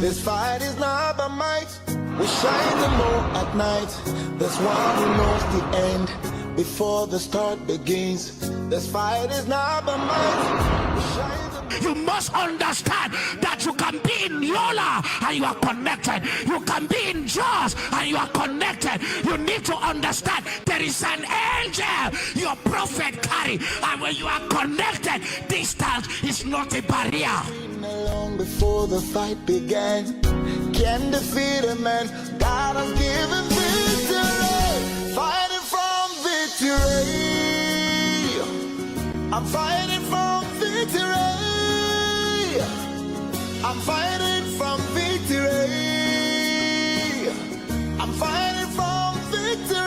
This fight is not by might. We shine the moon at night. There's one who knows the end before the start begins. This fight is not by might. We shine the moon. You must understand that you can be in Yola and you are connected. You can be in Jaws and you are connected. You need to understand there is an angel your prophet carry, and when you are connected, distance is not a barrier. Long before the fight began, can defeat a man. God has given victory. Fighting from victory. I'm fighting from victory. I'm fighting from victory. I'm fighting from victory.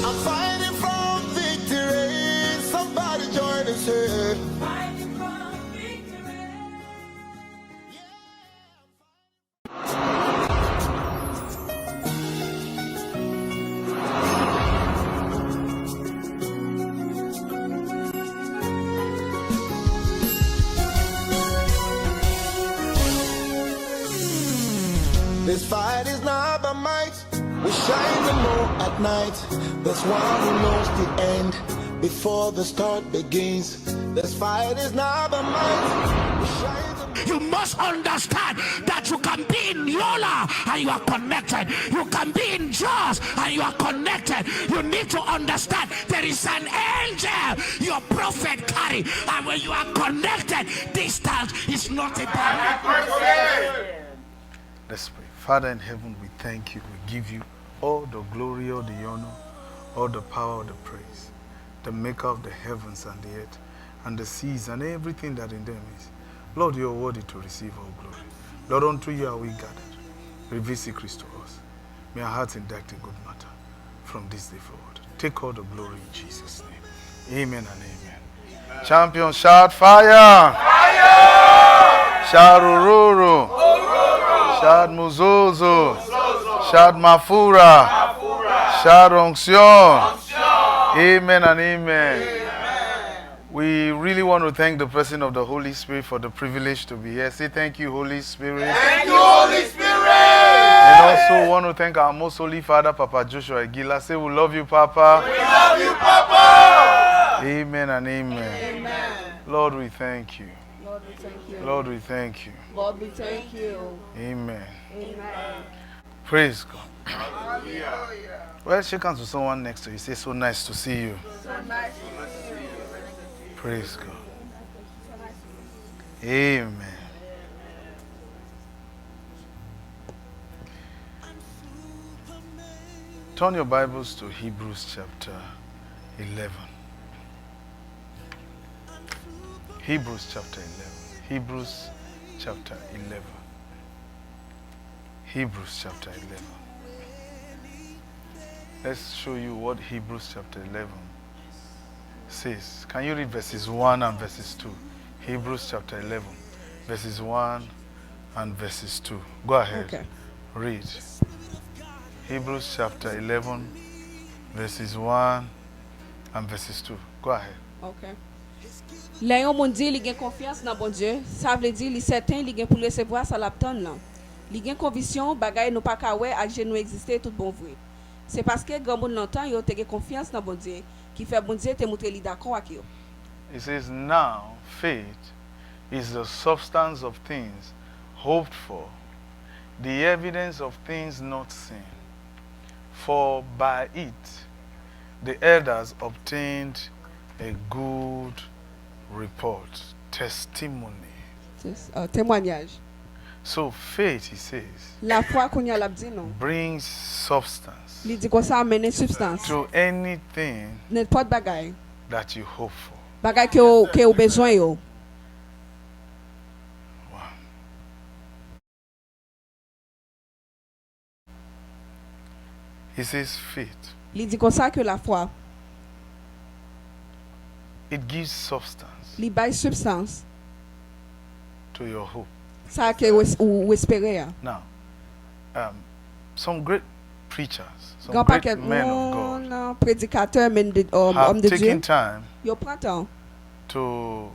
I'm fighting from victory. Somebody join us here. This fight is not by might. We shine the moon at night. There's one who knows the end before the start begins. This fight is not by might. We shine the moon. You must understand that you can be in Yola and you are connected. You can be in Jaws and you are connected. You need to understand there is an angel your prophet carry, and when you are connected, distance is not a barrier. Let's pray. Father in heaven, we thank you. We give you all the glory, all the honor, all the power, all the praise. The maker of the heavens and the earth and the seas and everything that in them is. Lord, you are worthy to receive all glory. Lord, unto you are we gathered. Reveal secrets to us. May our hearts induct a good matter from this day forward. Take all the glory in Jesus' name. Amen and amen. Champion, shout fire! Fire! Shout ururu! Shout muzozo! Shout mafura! Shout onction! Amen and amen. We really want to thank the person of the Holy Spirit for the privilege to be here. Say thank you, Holy Spirit. Thank you, Holy Spirit. And also want to thank our most holy Father, Papa Joshua Aguilar. Say we love you, Papa. We love you, Papa. Amen and amen. Amen. Lord, we thank you. Lord, we thank you. Lord, we thank you. Lord, we thank you. Amen. Amen. Praise God. Hallelujah. Well, shake hands with someone next to you. Say, so nice to see you. So nice to see you. Praise God. Amen. Turn your Bibles to Hebrews chapter 11. Hebrews chapter 11. Hebrews chapter 11. Hebrews chapter 11. Let's show you what Hebrews chapter 11 says. Can you read verses 1 and verses 2? Hebrews chapter 11, verses 1 and verses 2. Go ahead. Okay. Read. Hebrews chapter 11, verses 1 and verses 2. Go ahead. Okay. Là yon moun di li gen confiance dans bon Dieu, ça veut dire li certain li gen pour recevoir ça l'aptend là. Li gen conviction bagay nou pa ka wè ak genou exister tout bon vrai. C'est parce que grand moun longtemps yo te gen confiance dans bon Dieu qui fait bon Dieu te montre li d'accord ak yo. It says, now faith is the substance of things hoped for, the evidence of things not seen. For by it the elders obtained a good report, testimony. Témoignage. So faith, he says, La foi qu'on y a l'abdi non. brings substance Li di ko sa amène substance. to anything N'importe bagay. that you hope for. Bagay que ou besoin yo. Wow. He says faith. Li di ko sa que la foi It gives substance li bay substance. to your hope. Ça que ou espérer ya. Now, some great preachers, some Grand great paquet men of God prédicateur men de homme have de Dieu. taken time Yo prend temps to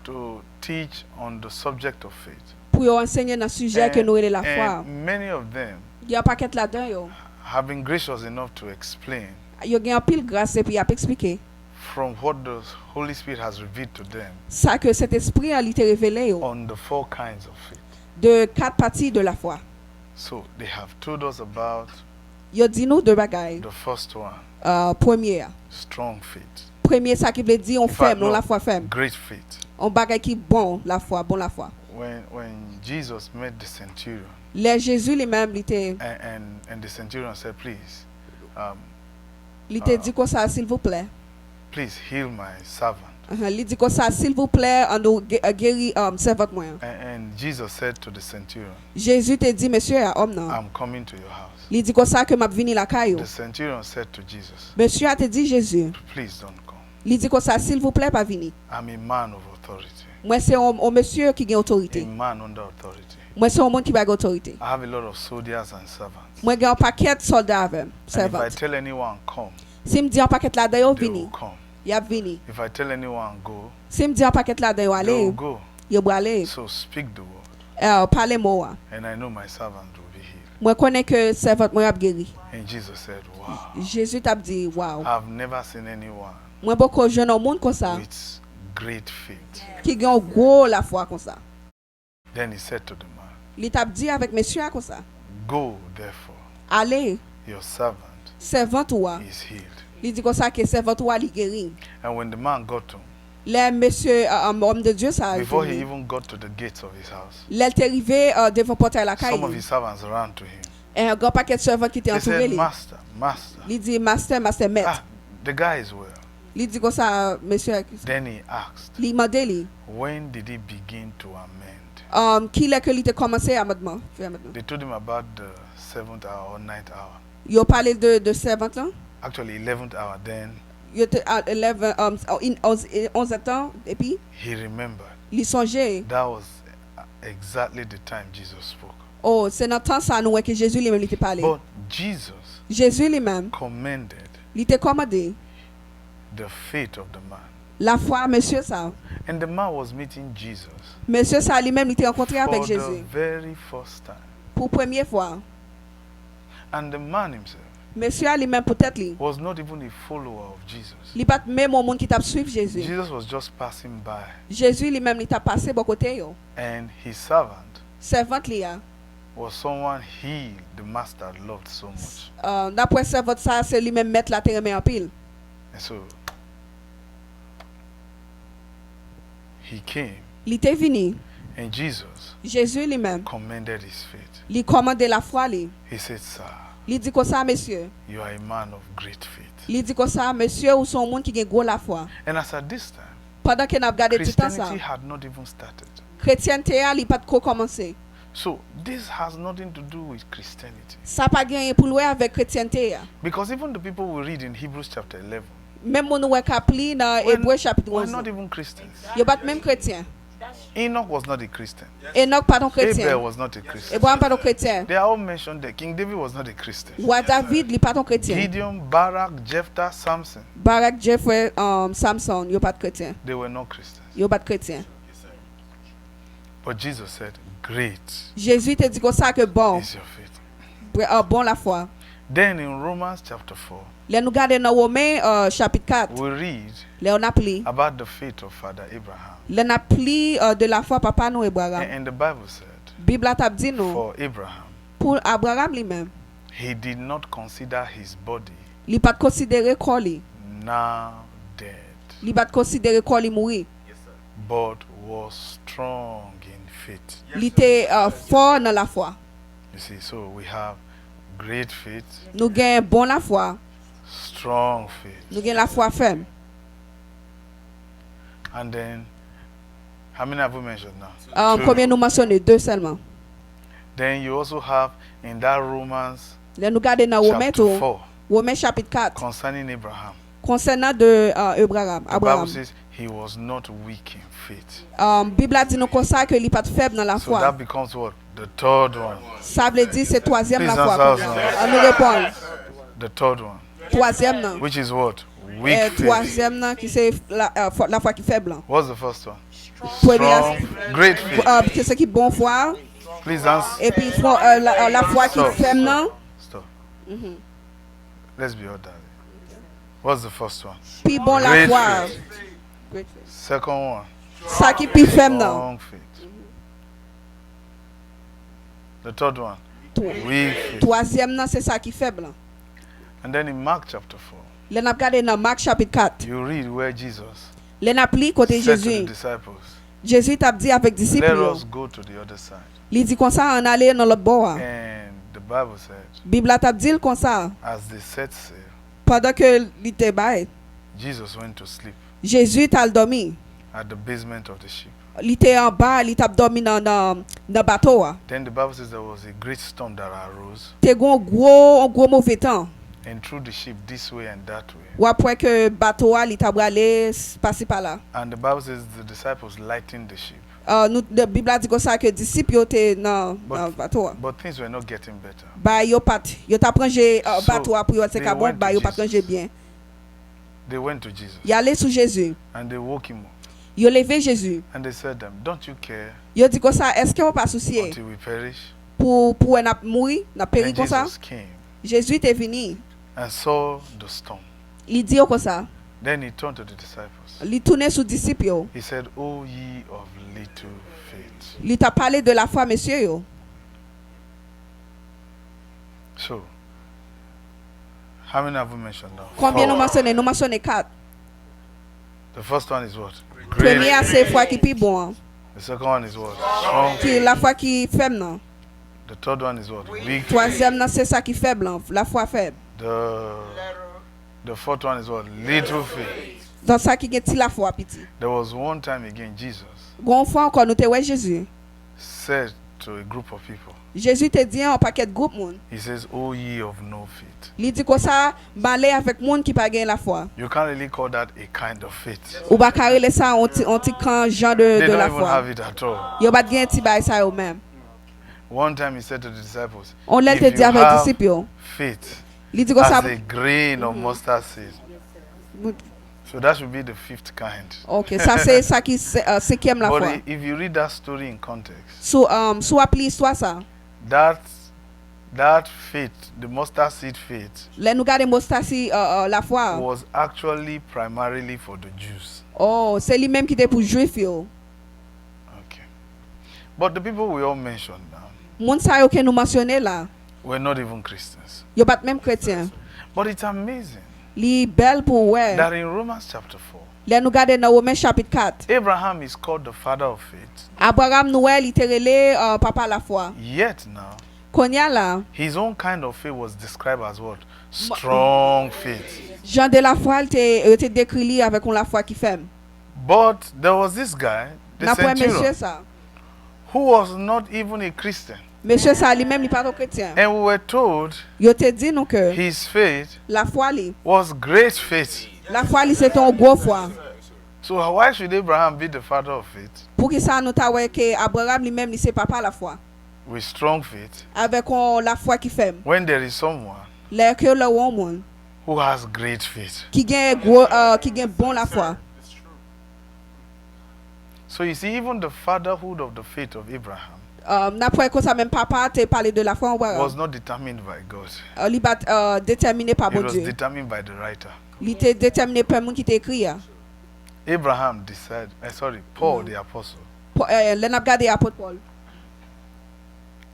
to teach on the subject of faith. Pour yo enseigner dans sujet que nous relè la foi. And many of them Il y a paquet là-dedans yo. have been gracious enough to explain Yo gen pile grâce et puis y a expliquer from what the Holy Spirit has revealed to them ça que cet esprit a été révélé yo, on the 4 kinds of faith. de 4 parties de la foi. So they have told us about Yo dit nous deux bagailles. the first one, Première. strong faith. Premier ça qui veut dire on In fact, ferme, non no, la foi ferme. great faith. On bagaille qui bon la foi, bon la foi. When Jesus met the centurion Les Jésus lui-même il était and the centurion said, please, dit comme ça s'il vous plaît. please heal my servant. Il dit comme ça s'il vous plaît on nous guérit servant moi. And Jesus said to the centurion, Jésus te dit monsieur homme non. I'm coming to your house. Il dit comme ça que m'a vini la caillou. The centurion said to Jesus, Monsieur a te dit Jésus. please don't come. Il dit comme ça s'il vous plaît pas venir. I'm a man of authority, Moi c'est un monsieur qui a autorité. a man under authority. Moi c'est un monde qui a autorité. I have a lot of soldiers and servants. Moi j'ai un paquet de soldats avec And if servants. I tell anyone come, Si me dit un paquet là dedans they vini, will come. y a vini. If I tell anyone go, Si me dit un paquet là dedans they will aller, go. y va aller. So speak the word, Parler moi. and I know my servant will be healed. Moi connais que servant moi a guéri. And Jesus said, wow, Jésus t'a dit wow. I've never seen anyone Moi beaucoup jeune au monde comme ça with great faith. qui a un gros la foi comme ça. Then he said to the man, Il t'a dit avec monsieur comme ça. go therefore, Allez, your servant servant toi. is healed. Il dit comme ça que servant toi il guéri. And when the man got home, Les monsieur homme de Dieu ça. before he even got to the gates of his house, L'est arrivé devant portail la some of caille. his servants ran to him. Et un grand paquet de servants qui étaient They entourés said, lui. Master, Master, Il dit master maître. ah, the guy is well. Il dit comme ça monsieur. Then he asked, Il m'a dit when did he begin to amend? qui est que il a commencé à me demander. They told him about the 7th hour or 9th hour. Il a parlé de servant là. Actually, 11th hour. Then Il était à 11 ans et puis he remembered. il songeait. That was exactly the time Jesus spoke. Oh, c'est dans temps ça nous que Jésus lui-même il était parlé. But Jesus Jésus lui-même commended il était commandé the faith of the man. la foi monsieur ça. And the man was meeting Jesus Monsieur ça lui-même il était rencontré avec for the Jésus very first time. pour première fois. And the man himself Monsieur lui-même peut-être lui. was not even a follower of Jesus. Il pas même au monde qui t'a suivre Jésus. Jesus was just passing by. Jésus lui-même il t'a passé bon côté yo. And his servant Servante li a. was someone he, the master, loved so much. D'après servante ça c'est lui-même mettre la terre en pile. And so he came, Il était venu. and Jesus Jésus lui-même commended his faith. il commandait la foi lui. He said, Sir, Il dit comme ça monsieur. you are a man of great faith. Il dit comme ça monsieur ou son monde qui a gros la foi. And as at this time, Pendant qu'on a regardé tout temps ça. Christianity had not even started. Chrétienté a li pas trop commencé. So this has nothing to do with Christianity. Ça pas gagné pour louer avec chrétienté. Because even the people we read in Hebrews chapter 11 Même mon ouais kapli dans Hébreu chapitre were 11. not even Christians. Yo pas même chrétien. Enoch was not a Christian. Enoch pas ton Abel chrétien. was not a Christian. Abraham pas ton chrétien. They are all mentioned there. King David was not a Christian. Roi David li pas ton chrétien. Gideon, Barak, Jephthah, Samson, Barak, Jeffrey, Samson, yo pas de chrétien. they were not Christians. Yo pas de chrétien. But Jesus said, great Jésus te dit comme ça que bon, is your faith. bon la foi. Then in Romans chapter 4, Les nous garder dans Romains chapitre 4. we read Les on a pris. about the faith of Father Abraham. Les on a pris de la foi papa nous Abraham. And the Bible said, Bible a t'a dit nous for Abraham, pour Abraham lui-même, he did not consider his body il pas considéré corps li. now dead, Il pas considéré corps li mourir. but was strong in faith. Il était fort dans la foi. You see, so we have great faith, Nous gagnons bon la foi. strong faith, Nous gagnons la foi ferme. and then how many have we mentioned now? Two. Combien nous mentionnons? 2 seulement. Then you also have in that Romans Les nous garder dans Romains chapter 4 Romains chapitre 4 concerning Abraham. concernant de Abraham. The Bible says he was not weak in faith. Bible a dit nous comme ça que il pas faible dans la So that foi. becomes what? The third one. Ça veut dire c'est troisième la Please foi. answer us now. On nous répond. The third one. Troisième Which is what? Weak faith. troisième qui c'est la foi qui faible. What's the first one? Première, great faith. c'est ce qui est bon foi. Please answer. Et puis la foi qui Stop. ferme, non? Stop. Let's be orderly. What's the first one? Puis bon la Great foi. faith. Great faith. Second one. Ça qui est ferme, non? Strong faith. The third one. Toi. Weak faith. Troisième, non, c'est ça qui est faible. And then in Mark chapter 4, L'on a regardé dans Marc chapitre 4. you read where Jesus L'on a pris côté said to the Jésus. disciples, Jésus t'a dit avec let disciples. us go to the other side. Il dit comme ça, on allait dans l'autre bord. And the Bible said, Bible t'a dit comme ça. as they set sail, Pendant que il était bas, Jesus went to sleep Jésus t'a dormi. at the basement of the ship. Il était en bas, il t'a dormi dans le bateau. Then the Bible says there was a great storm that arose, T'es un gros mauvais temps. and threw the ship this way and that way. Ou après que bateau il t'a allé passer par là. And the Bible says the disciples lightened the ship. Nous la Bible dit comme ça que disciples étaient dans le bateau. But things were not getting better. Bah yo t'a prangé So, bateau pour c'est they ka bon, went bah to yo pas Jesus. prangé bien. They went to Jesus Il allé sous Jésus. and they woke him up. Yo levé Jésus. And they said to them, don't you care Yo dit comme ça, est-ce qu'on pas soucier until we perish? pour n'a mourir, n'a péri And comme ça? Jesus came Jésus était venu. and saw the storm. Il dit comme ça. Then he turned to the disciples. Il tournait sous disciples yo. He said, O ye of little faith. Il t'a parlé de la foi monsieur yo. So, how many have we mentioned now? Combien nous Four. mentionnons? Nous mentionnons 4. The first one is what? Première c'est foi qui plus bon. The second one is what? Strong. Qui la foi qui faible non. The third one is what? Weak. Troisième non, c'est ça qui faible, non, la foi faible. The fourth one is what? Little faith. Dans ça qui est la foi petit. There was one time again Jesus Gon fois encore nous te ouais Jésus. said to a group of people, Jésus te dit un paquet de groupe monde. he says, O ye of no faith. Il dit comme ça, balé avec monde qui pas gain la foi. You can't really call that a kind of faith. Ou pas carrer ça on ti quand genre They de don't la even foi. have it at all. Yo pas gain ti bail ça eux même. One time he said to the disciples, On l'a if te you dit avec have disciples yo. faith Il dit comme ça. as a grain of mustard seed. So that should be the fifth kind. OK, ça c'est ça qui cinquième la But foi. if you read that story in context, Sous appli histoire ça. that faith, the mustard seed faith, Là nous garder mostasi la foi. was actually primarily for the Jews. Oh, c'est lui même qui était pour juif yo. Okay. But the people we all mentioned now Moun sa yo que nous mentionner là. were not even Christians. Yo pas même chrétien. But it's amazing Li belle pour ouais. that in Romans chapter 4, Là nous garder dans Romains chapitre 4. Abraham is called the father of faith. Abraham nous ouais littéralement papa la foi. Yet now, Konya là, his own kind of faith was described as what? Strong faith. Jean de la foi il te décrit li avec on la foi qui fait. But there was this guy, the N'a pas monsieur centurion, ça. who was not even a Christian. Monsieur ça lui même il pas chrétien. And we were told Yo te dit nous que his faith la foi li, was great faith. la foi li c'est un gros foi. So why should Abraham be the father of faith Pour qui ça nous ta ouais que Abraham lui même c'est papa la foi. with strong faith Avec on la foi qui fait. when there is someone Là que le monde who has great faith? qui gagne gros qui gagne bon la foi. So you see, even the fatherhood of the faith of Abraham N'après que ça même papa te parlé de la foi was not determined by God. li bat déterminé par It bon was Dieu. determined by the writer. Il était déterminé par monde qui t'écrit. Abraham decided, Paul the apostle L'on a regardé apôtre Paul.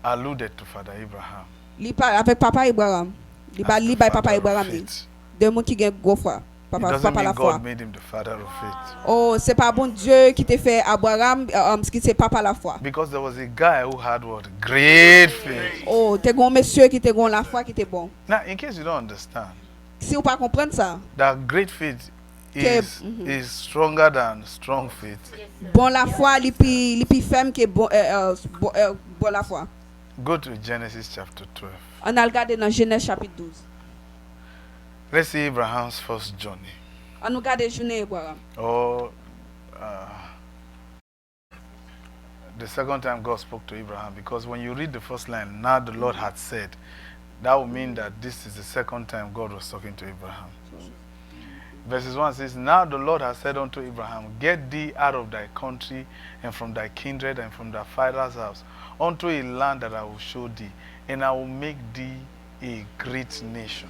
alluded to Father Abraham Li parle avec papa Abraham. Li as ba the li bay papa father of Abraham li. faith. De monde qui gagne gros foi. It Papa doesn't papa la mean foi. God made him the father of faith. Oh, c'est pas bon Dieu qui t'a fait Abraham ce qui c'est papa la foi. Because there was a guy who had what? Great faith. Oh, t'es grand monsieur qui t'es grand la foi qui t'est bon. Now, in case you don't understand, Si vous pas comprendre ça, that great faith Que- is stronger than strong faith. bon la foi li pi ferme que bon bon la foi. Go to Genesis chapter 12. On a regardé dans Genèse chapitre 12. Let's see Abraham's first journey. On nous regarde journée Abraham. Or the second time God spoke to Abraham. Because when you read the first line, now the Lord had said, that would mean that this is the second time God was talking to Abraham. verses 1 says, Now the Lord has said unto Abraham, Get thee out of thy country and from thy kindred and from thy father's house unto a land that I will show thee, and I will make thee a great nation.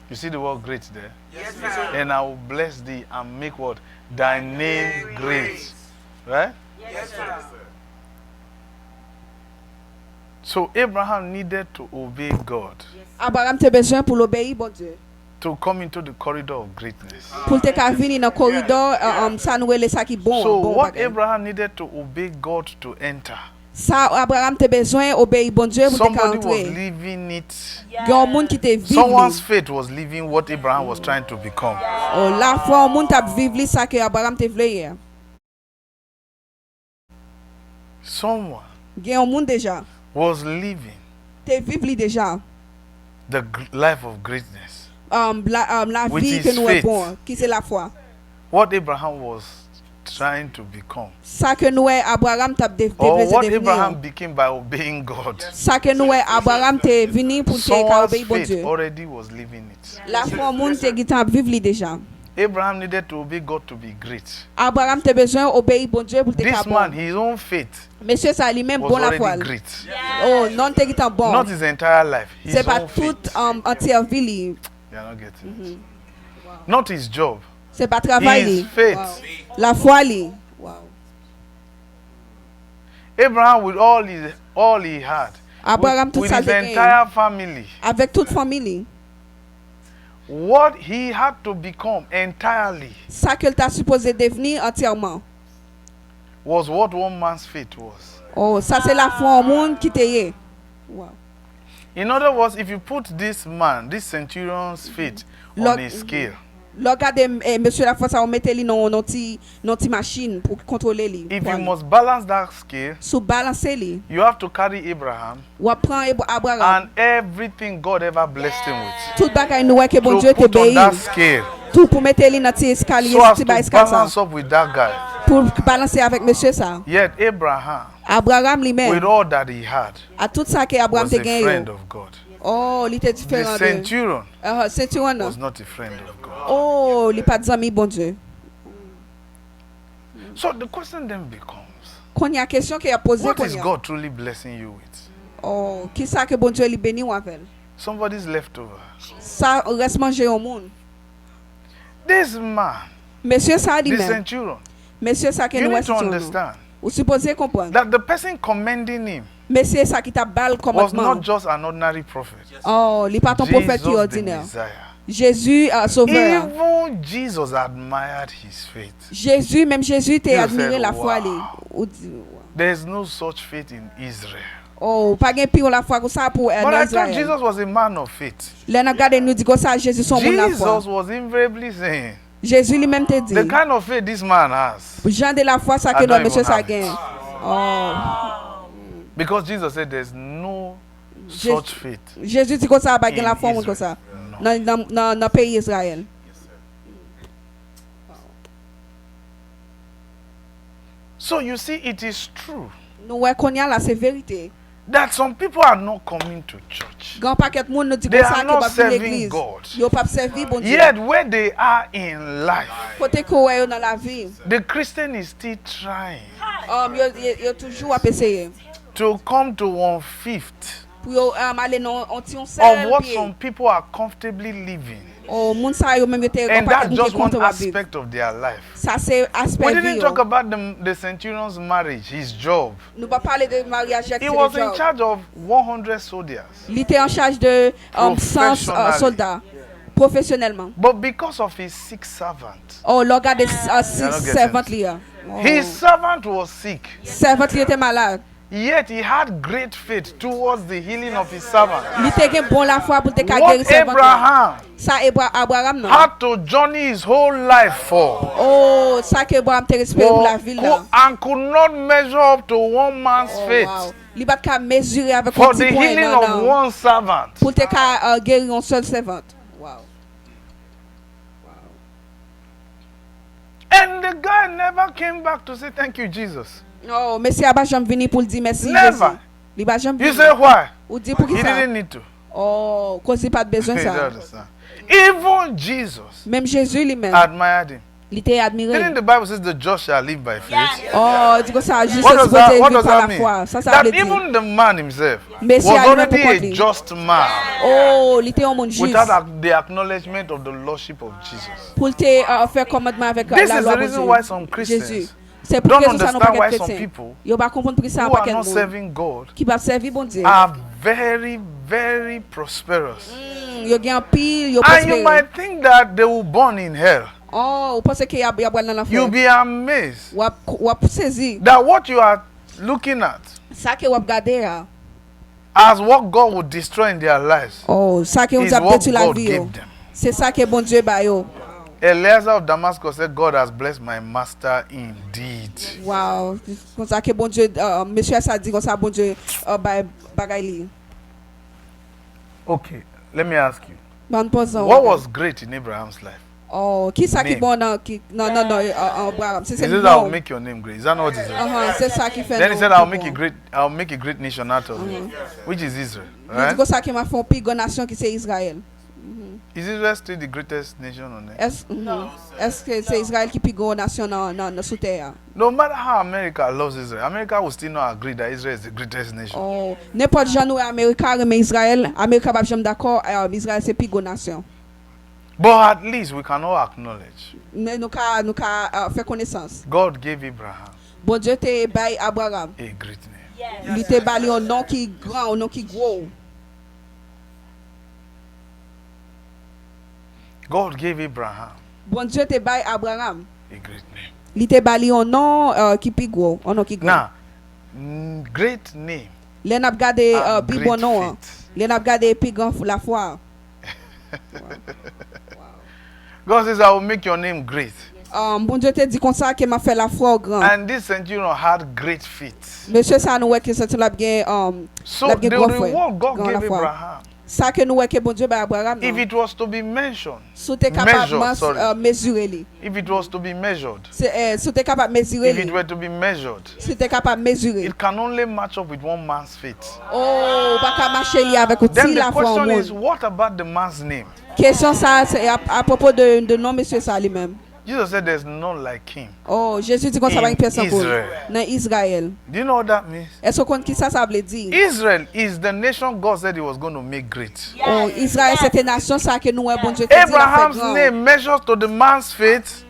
You see the word great there? Yes, sir. And I will bless thee and make what? Thy name great. Right? Yes, sir. So Abraham needed to obey God Abraham te besoin pour l'obéir bon Dieu. to come into the corridor of greatness. Pour te ka vini dans corridor ça nous relè ça qui bon So bon what bagay. Abraham needed to obey God to enter, Ça Abraham te besoin obéir bon Dieu pour te ka somebody was entrer. living it. Yon moun qui te vive Someone's li. faith was living what Abraham was trying to become. Oh la foi moun t'a vive li ça que Abraham te vle hier. Someone Gen yon moun déjà. was living Te vive li déjà. the life of greatness. La With vie his que nous faith. est bon, qui c'est la foi. What Abraham was trying to become. Ça que nous est Abraham t'a Or devait what Abraham devenir. became by obeying God. Ça que nous est Abraham te vini pour te ka Someone's obéir bon faith Dieu. already was living it. La foi moun te qui t'a vive li déjà. Abraham needed to obey God to be great. Abraham te besoin obéir bon Dieu pour te ka This man, bon. his own faith Monsieur ça lui même was bon la foi. already great. Oh non te qui t'a bon. Not his entire life. His C'est pas own toute faith. entière vie li. You are not getting it. Not his job. C'est pas travail His li. faith. Wow. La foi li. Wow. Abraham with all he had, Abraham with, tout with ça his te gagne. entire family, Avec toute famille. what he had to become entirely Ça que t'a supposé devenir entièrement. was what one man's faith was. Oh, ça c'est la foi au monde qui te y. Wow. In other words, if you put this man, this centurion's faith on Lord- a scale, Regardez monsieur la foi ça on mettait li non ti machine pour contrôler li. if you must balance that scale, Sous balancer li. you have to carry Abraham Ou prend Abraham. and everything God ever blessed him with Tout bagay nou que bon Dieu to te put on béni. that scale Tout pour mettre li dans ti escalier, so as ti to ba escalier ça. balance up with that guy. Pour balancer avec monsieur ça. Yet Abraham, Abraham with lui-même all that he had, à tout ça que Abraham was te a friend gagné. of God. Oh, il était The différent de. centurion C'est tu non. was not a friend of God. Oh, il pas d'ami bon Dieu. So the question then becomes, Qu'on y a question qui a posé what qu'on is y a. God truly blessing you with? Oh, qui ça que bon Dieu lui béni ou avec. Somebody's leftover. Ça reste manger au monde. This man, Monsieur ça dit the même. centurion, Monsieur ça que you nous need to est understand Ou supposé comprendre. that the person commending him Monsieur ça qui t'a balle was commandement. not just an ordinary prophet. Oh, il pas ton prophète qui Jesus the ordinaire. Messiah. Jésus sauveur. Even Jesus admired his faith. Jésus même Jésus t'a You admiré said, la foi wow. li. Ou di- There is no such faith in Israel. Oh, pas gen pire la foi que ça pour But I thought Israël. Jesus was a man of faith. Là n'a regardé nous dit que ça Jésus son monde la foi. Jesus was invariably saying, Jésus lui-même te dit. the kind of faith this man has. Jean de la foi ça I que don't nous monsieur even ça have gagne. it. Oh, Because Jesus said there's no Je- such faith. Jésus dit que ça pas gagne In la foi Israel. comme ça. No. Dans pays Israël. So you see, it is true Nous ouais qu'on y a là c'est vérité. that some people are not coming to church. Grand paquet monde nous dit They que ça are que not pas serving l'église. God. Yo pas servir bon Dieu. Yet where they are in life, Côté ko yo dans la vie. the Christian is still trying Yo toujours à essayer. to come to 1/5 Pour yo aller non on ti on of seul what pied. some people are comfortably living. Oh moun sa yo même yo te And grand paquet that's just one content à vivre. aspect of their life. Ça c'est aspect We vie. didn't talk about the centurion's marriage, his job. Nous pas parler de mariage avec He was in charge of 100 soldiers. Il était en charge de 100 Professionally. soldats professionnellement. But because of his sick servant, Oh, le gars de not six getting servantes it. là. his servant was sick. Servante il était malade. Yet he had great faith towards the healing of his servant. Il était gen bon la foi pour te ka What guérir servante. Abraham Ça Abraham non. had to journey his whole life for Oh, ça que Abraham te respecté pour la ville là. and could not measure up to one man's Oh, faith wow. Il pas ka mesurer avec un for the petit point healing non, of non. one servant. Pour te ka guérir un seul servante. Wow. And the guy never came back to say thank you, Jesus. Oh, monsieur a pas jamais venu pour dire merci Never. Jésus. Il pas jamais You venu. say why? Ou dit pour qui He ça? didn't need to. Oh, cause il pas de besoin You don't ça. understand. Even Jesus Même Jésus lui-même, admired him. il était admiré. Didn't the Bible says the just shall live by faith? Oh, dis comme ça, juste What does that, what vivre does par that la foi. mean? Ça veut That dire. even the man himself Messie was a lui-même already pour a contre lui. just man Oh, il était un monde juste. without the acknowledgement of the lordship of Jesus. Pour te faire commandement avec This la is loi the de reason Dieu. why some Jésus. Christians C'est pour don't que ça nous pas understand why some chrétiens. people Yo pas comprendre pour ça who pas are quel not monde serving God qui va servir bon Dieu. are very, very prosperous. Yo gagne pile, yo And you prospère. might think that they will burn in hell. Oh, ou pense que y a dans l'enfer. You'll be amazed Ou saisi. that what you are looking at Ça que ou regarder là. as what God will destroy in their lives Oh, ça que on is a what détruit la God vie. yo. gave them. C'est ça que bon Dieu ba yo. Eliezer of Damascus said, God has blessed my master indeed. Wow, comme ça que bon Dieu monsieur ça dit comme ça bon Dieu bagay li. Okay, let me ask you. Bon posant. What was great in Abraham's life? Oh, qui ça qui Name. bon non Abraham, c'est He c'est says, I will non. make your name great. Is that not what he said? C'est ça qui fait. Then he non, said, qui I'll bon. make a great nation out of you, which is Israel. Il dit Right? comme ça que m'a fait un plus grande nation qui c'est Israël. Is Israel still the greatest nation on earth? Est-ce que c'est Israël qui plus grande nation dans sous terre? No matter how America loves Israel, America will still not agree that Israel is the greatest nation. Oh, n'importe gens nous Amérique mais Israël, Amérique pas jamais d'accord, Israël c'est plus grande nation. But at least we can all acknowledge Mais nous ka faire connaissance. God gave Abraham Bon Dieu te bail Abraham. a great name. Il te bail un nom qui grand, un nom qui gros. God gave Abraham Bon Dieu te bail Abraham. a great name. Il te bail un nom qui plus gros, un nom qui gros. Now, great name. Les n'a regardé and plus great bon nom. faith. Les n'a regardé plus grand la foi. God says, I will make your name great. Bon Dieu te dit comme ça que m'a fait la foi au grand. And this centurion had great faith. Monsieur ça nous que c'est la bien So la the bien grand frère. reward God Grand la gave foi. Abraham, Ça que nous que bon Dieu ba Abraham. if it was to be mentioned, Sous t'es capable measured, sorry. mesurer li. if it was to be measured, C'est sous t'es capable mesurer if it li. were to be measured, Si t'es capable mesurer. it can only match up with one man's faith. Oh, pas qu'à marcher li avec Then outil the la foi au question is, monde. what about the man's name? Question ça c'est à propos de nom monsieur ça lui-même. Jesus said there's none like him. Oh, Jésus dit qu'on ça va une personne pour Israel. dans Israël. Do you know what that means? Est-ce qu'on qui ça veut dire? Israel is the nation God said he was going to make great. Oh, Israël c'est une nation ça que nous bon Dieu te dit la fait Abraham's grand. name measures to the man's faith,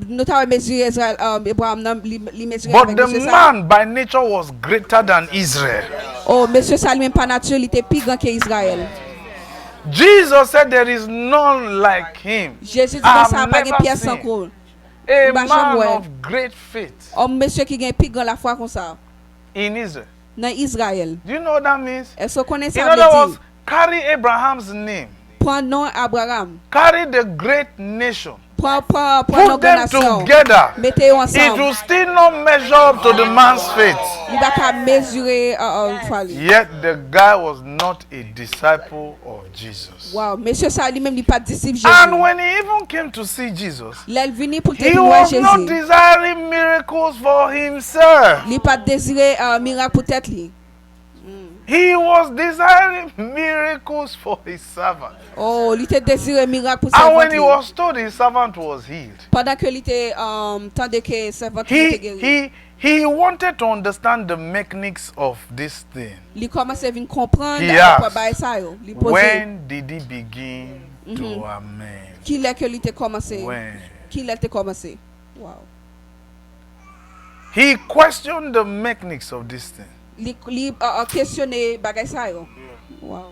Nous t'avons mesuré Israël Abraham li mesuré but avec the monsieur ça. man by nature was greater than Israel. Oh, monsieur ça lui-même pas naturel, il était plus grand que Israël. Jesus said there is none like him. Jésus dit I comme ça have pas de never pièce sans seen cours. a Bah, man j'aime, ouais. of great faith Oh, monsieur qui gagne plus grand la foi comme ça. in Israel. Dans Israël. Do you know what that means? Est-ce qu'on connaît In ça other veut words, dire? carry Abraham's name, Prends nom Abraham. carry the great nation, Prends put them l'organisation. together. Mettez-vous It ensemble. will still not measure up to the man's faith. Il va pas mesurer foi lui. Yet the guy was not a disciple of Jesus. Wow, monsieur ça lui-même il pas disciple And Jésus. when he even came to see Jesus, L'elle venu pour te he voir was not Jésus. desiring miracles for himself. Il pas désiré miracle pour tête lui. He was desiring miracles for his servant. Oh, il était désiré miracle pour And when he servant. was told his servant was healed, Pendant que il était tandis que servant était guéri. he wanted to understand the mechanics of this thing. Il commence à venir comprendre He pourquoi asked, bail ça yo. Il posait when did he begin to amend? qui est que il était commencé. When? Qui il était commencé. Wow. He questioned the mechanics of this thing. Il questionné bagay ça yo. Wow.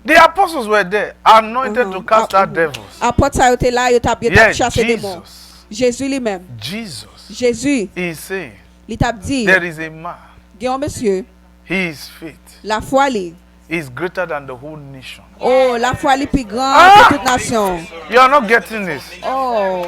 The apostles were there, anointed to cast out devils. Apôtre ça était là, il t'a Yet chassé des démons. Jesus, Jésus lui-même. Jesus Jésus, is saying, il t'a dit, there is a man, Guillaume monsieur, his faith la foi li. is greater than the whole nation. Oh, la foi li plus grande que toute nation. You are not getting this. Oh,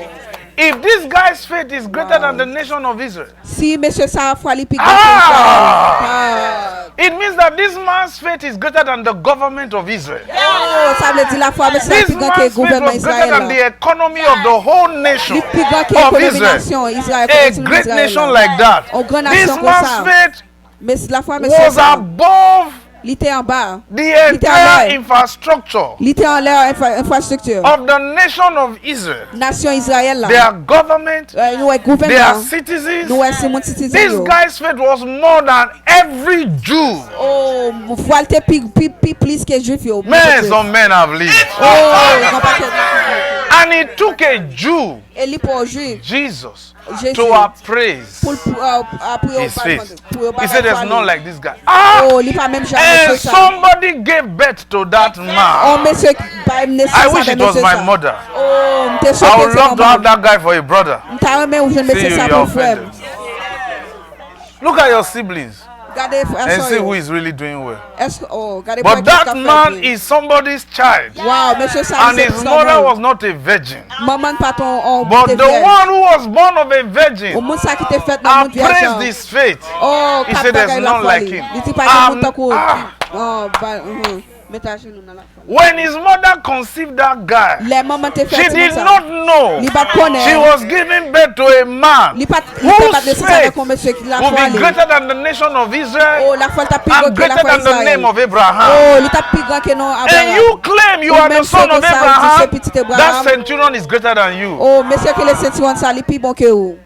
If this guy's faith is greater than the nation of Israel, si monsieur sa foi li plus grande Ah! it means that this man's faith is greater than the government of Israel. Oh, ça veut dire la foi monsieur This plus grande que le man's faith gouvernement was greater than Israël. the economy of the whole nation Li plus grand que of l'économie Israel. nation Israël. A great nation like that. Oh, grande This nation comme man's ça. faith Mais la foi monsieur was above Il était en bas. The Il était en entire l'air. infrastructure Il était en l'air, infrastructure. of the nation of Israel, Nation Israël là. their government, Nous est their gouvernement. citizens. Nous est c'est mon citizen. This yo. guy's faith was more than every Jew. Oh, voile te plus que juif yo. Men, some men have lived. Oh, grand paquet. And it took a Jew, Et li pour juif. Jesus, Jésus. to appraise Pour his faith. pour He said, there's none like this guy. Ah! Oh, li pas même jamais And monsieur ça. somebody gave birth to that man. Oh, monsieur pas I wish it was my mother. Oh, m'te I choqué would love to have that guy for a brother. M'ta aimé ou je See mettais you, ça you're pour frère. offended. Look at your siblings Regardez frère and see who ça. is really doing well. Est-ce oh, regardez But that man is somebody's child. Wow, monsieur ça And his mother was not a virgin. maman pas ton But the one who was born of a au virgin monde ça qui te fait dans monde appraised vierge. his faith. Oh, He said there's none like him. Il dit pas Um, que monde ko. ah. Oh, bah mettez genou dans la foi. When his mother conceived that guy, Les mamans te she fait did ça. not know Li pas connaît. she was giving birth to a man Li pas whose de ça faith comme monsieur qui la will foi. be greater than the nation of Israel Oh, la foi t'a plus and grand que la greater foi than the name Israël. of Abraham. Oh, li t'a plus grand que non And Abraham. you claim you are the Même son of si ça, Abraham. c'est petit Abraham. That centurion is greater than you. Oh, monsieur que les ceinturons ça li plus bon que vous.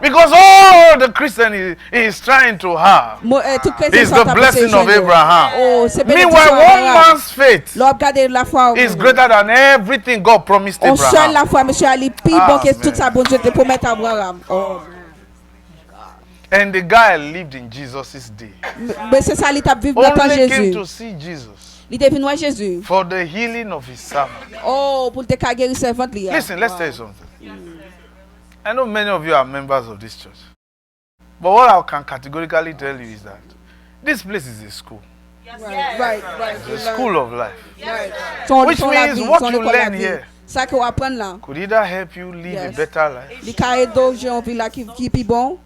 Because all the Christian is trying to have Tout chrétien is ça the t'a blessing passé of jeune. Abraham. Oh, c'est Meanwhile, one man's faith L'homme garder la foi. is greater than everything God promised On seul Abraham. la foi monsieur Ali plus Ah, bon que man. tout ça bon Dieu te promet à Abraham. Oh. And the guy lived in Jesus' day. Mais c'est ça, il t'a vu dans temps Only came to Jésus. see Jesus Il t'a vu voir Jésus. for the healing of his servant. Oh, pour te guérir servante là. Listen, let's tell you something. I know many of you are members of this church. But what I can categorically tell you is that this place is a school. Right. It's a school of life. Which means what you learn here Ça que on apprend là. could either help you live Yes. a better life, Les cahiers d'eau, j'ai envie là qui plus bon.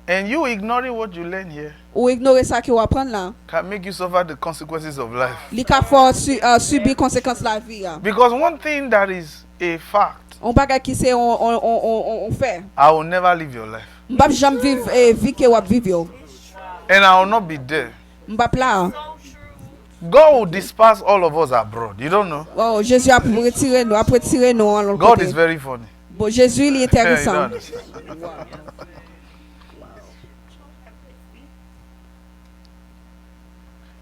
and you ignoring what you learn here Ou ignorer ça que on apprend là. can make you suffer the consequences of life. Les cas fort subir conséquences de la vie. Because one thing that is a fact, On bagay qui c'est on fait. I will never live your life. M'pa jamais vivre vie que on vivre yo. And I will not be there. M'pa là. God will disperse all of us abroad. You don't know? Oh, Jésus a retiré nous, en l'autre God côté. is very funny. Bon, Jésus il est Yeah, you intéressant. don't understand.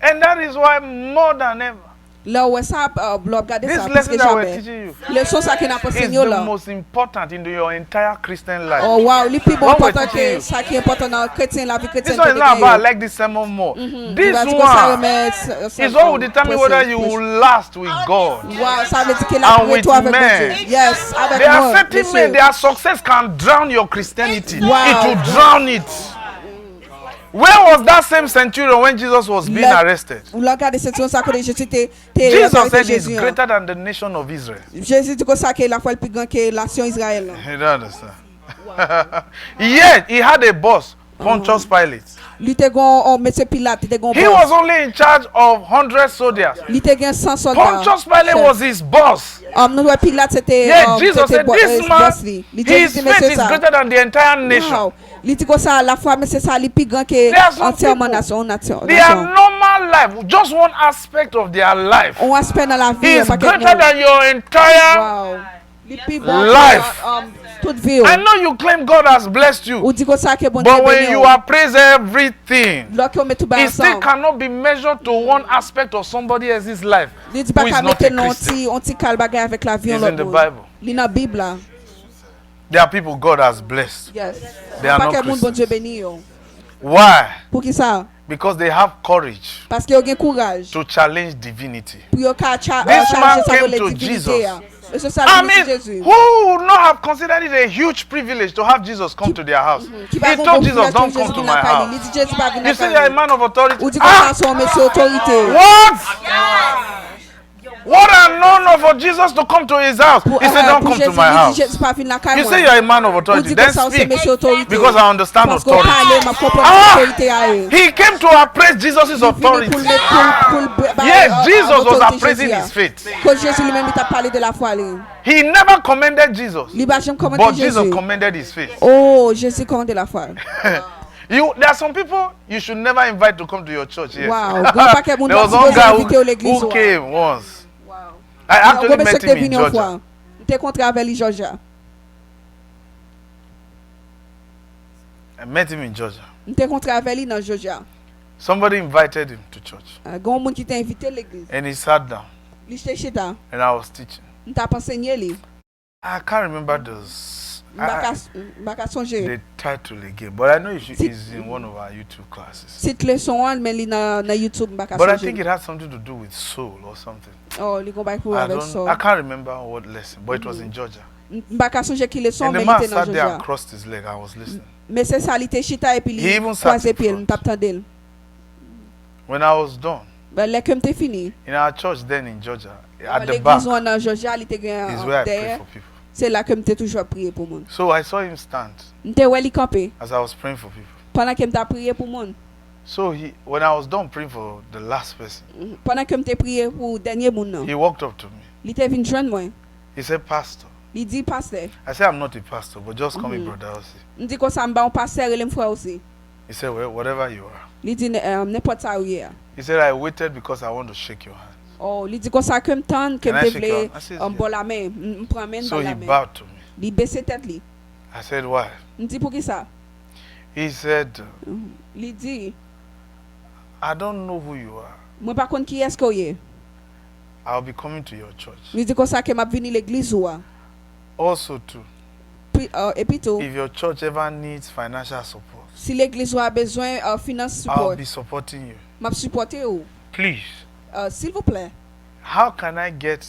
And that is why more than ever, Là où ça regarder this ça parce lesson que that we're jamais. teaching you Leçon ça qui n'a pas is enseigné the là. most important in your entire Christian life. Oh wow, les plus bon What we're important teaching que you. ça qui est important dans chrétien la vie This chrétienne. one is not about I like this sermon more. This one is what will determine whether you will last with God. Wow, ça veut dire que la And vie with toi avec men. Dieu. Yes, avec There are moi. certain monsieur. men, their success can drown your Christianity. Wow. It will drown it. Where was that same centurion when Jesus was being arrested? Ou là regarder cette ça que Jésus te Jesus said he's greater than the nation of Israel. Jésus dit que ça que la fois le plus grand que la nation Israël. You don't understand. Yet he had a boss, Pontius Pilate. Lui te gon monsieur Pilate te gon He was only in charge of 100 soldiers. Lui te gen 100 soldats. Pontius Pilate was his boss. Nous Pilate c'était Yet Jesus said, this man, his faith is greater than the entire nation. Wow. Li dit comme ça la foi mais c'est ça li plus grand que There are some entièrement people, nation. their normal life, just one aspect of their life, On aspect dans la vie is pas greater than your entire. Wow. Li plus bon life. toute vie. I know you claim God has blessed you, Ou dit comme ça que bon Dieu but when béni. you appraise everything, Là qu'on met tout bas it still ensemble. cannot be measured to one aspect of somebody else's life Li dit pas who is qu'à not mettre a non Christian. on ti cal bagay avec la vie It's in the l'autre. Bible. Li dans Bible là. There are people God has blessed. Yes. They are Pas not que monde bon Christians. Dieu béni yo. Why? Pour qui ça? Because they have courage Parce que yo gen courage. to challenge divinity. Pour yo ka This man charger ça came de to divinité. Jesus. Et c'est ça I le mean, Jésus. who would not have considered it a huge privilege to have Jesus come to their house? He told Jesus, don't come to my house. You say you're a man of authority. Ou dit Ah! que ça son monsieur autorité. What? What an honor for Jesus to come to his house. He said, don't come to my house. You say you're a man of authority. Then speak. Because I understand authority. He came to appraise Jesus' authority. Yes, Jesus was appraising his faith. Que Jésus lui-même il t'a parlé de la foi lui. He never commended Jesus. Lui pas jamais But commenté Jesus Jésus. commended his faith. Oh, Jésus commande la foi. There are some people you should never invite to come to your church. Yes. Wow. Grand paquet moun There was doit one guy invité au l'église. who came once. Wow. I actually Gros met monsieur him qui in venu une Georgia. fois. T'es contre avec lui Georgia. I met him in Georgia. T'es contre avec lui dans Georgia. Somebody invited him to church. Grand moun qui t'a invité à l'église. And he sat down. Li j'étais chita. And I was teaching. T'as pas enseigné lui. I can't remember the M'baka songer. title again. But I know he's in one of our YouTube classes. Cette leçon mais li dans YouTube m'baka But I think songer. it had something to do with soul or something. Oh, li kon bay pour I avec ça. can't remember what lesson, but it was in Georgia. M'baka songer qui leçon And mais the li man était dans sat there and Georgia. crossed his leg. I was listening. Mais c'est ça, li était chita et puis He li even sat croisé in pied, front. m'tap tendel. When I was done, Ben là que m'te fini. in our church then in Georgia, at the L'église back ou en Georgia, li te gen is where I pray derrière. for people. C'est là que m'te toujours prier pour moun. So I saw him stand M'te wè li campé as I was praying for people. pendant que m'ta prié pour moun. So when I was done praying for the last person, Pendant que m'te prié pour dernier moun nan. he walked up to me. Li te vin joindre moi. He said, Pastor. Li dit pasteur. I said, I'm not a pastor, but just call me Brother Elsie. M'di ko ça m'ba un pasteur et le frère aussi. He said, well, whatever you are. Li dit n'importe ça ou hier. He said, I waited because I want to shake your hand. Oh, li dit ko ça que m'tend que Can I m'te shake your vle hand? I said, en yes. bon la main, m'prend main So dans he la main. bowed to me. Li baissé tête li. I said, why? M'di pour qui ça? He said, Li dit I don't know who you are. moi pas connait qui est-ce que est. I'll be coming to your church. Li dit ko ça que m'a vini l'église ou a. Also, too, Et puis tout, if your church ever needs financial support, si l'église ou a besoin finance I'll support, be supporting you. m'a supporter ou. Please, S'il vous plaît. how can I get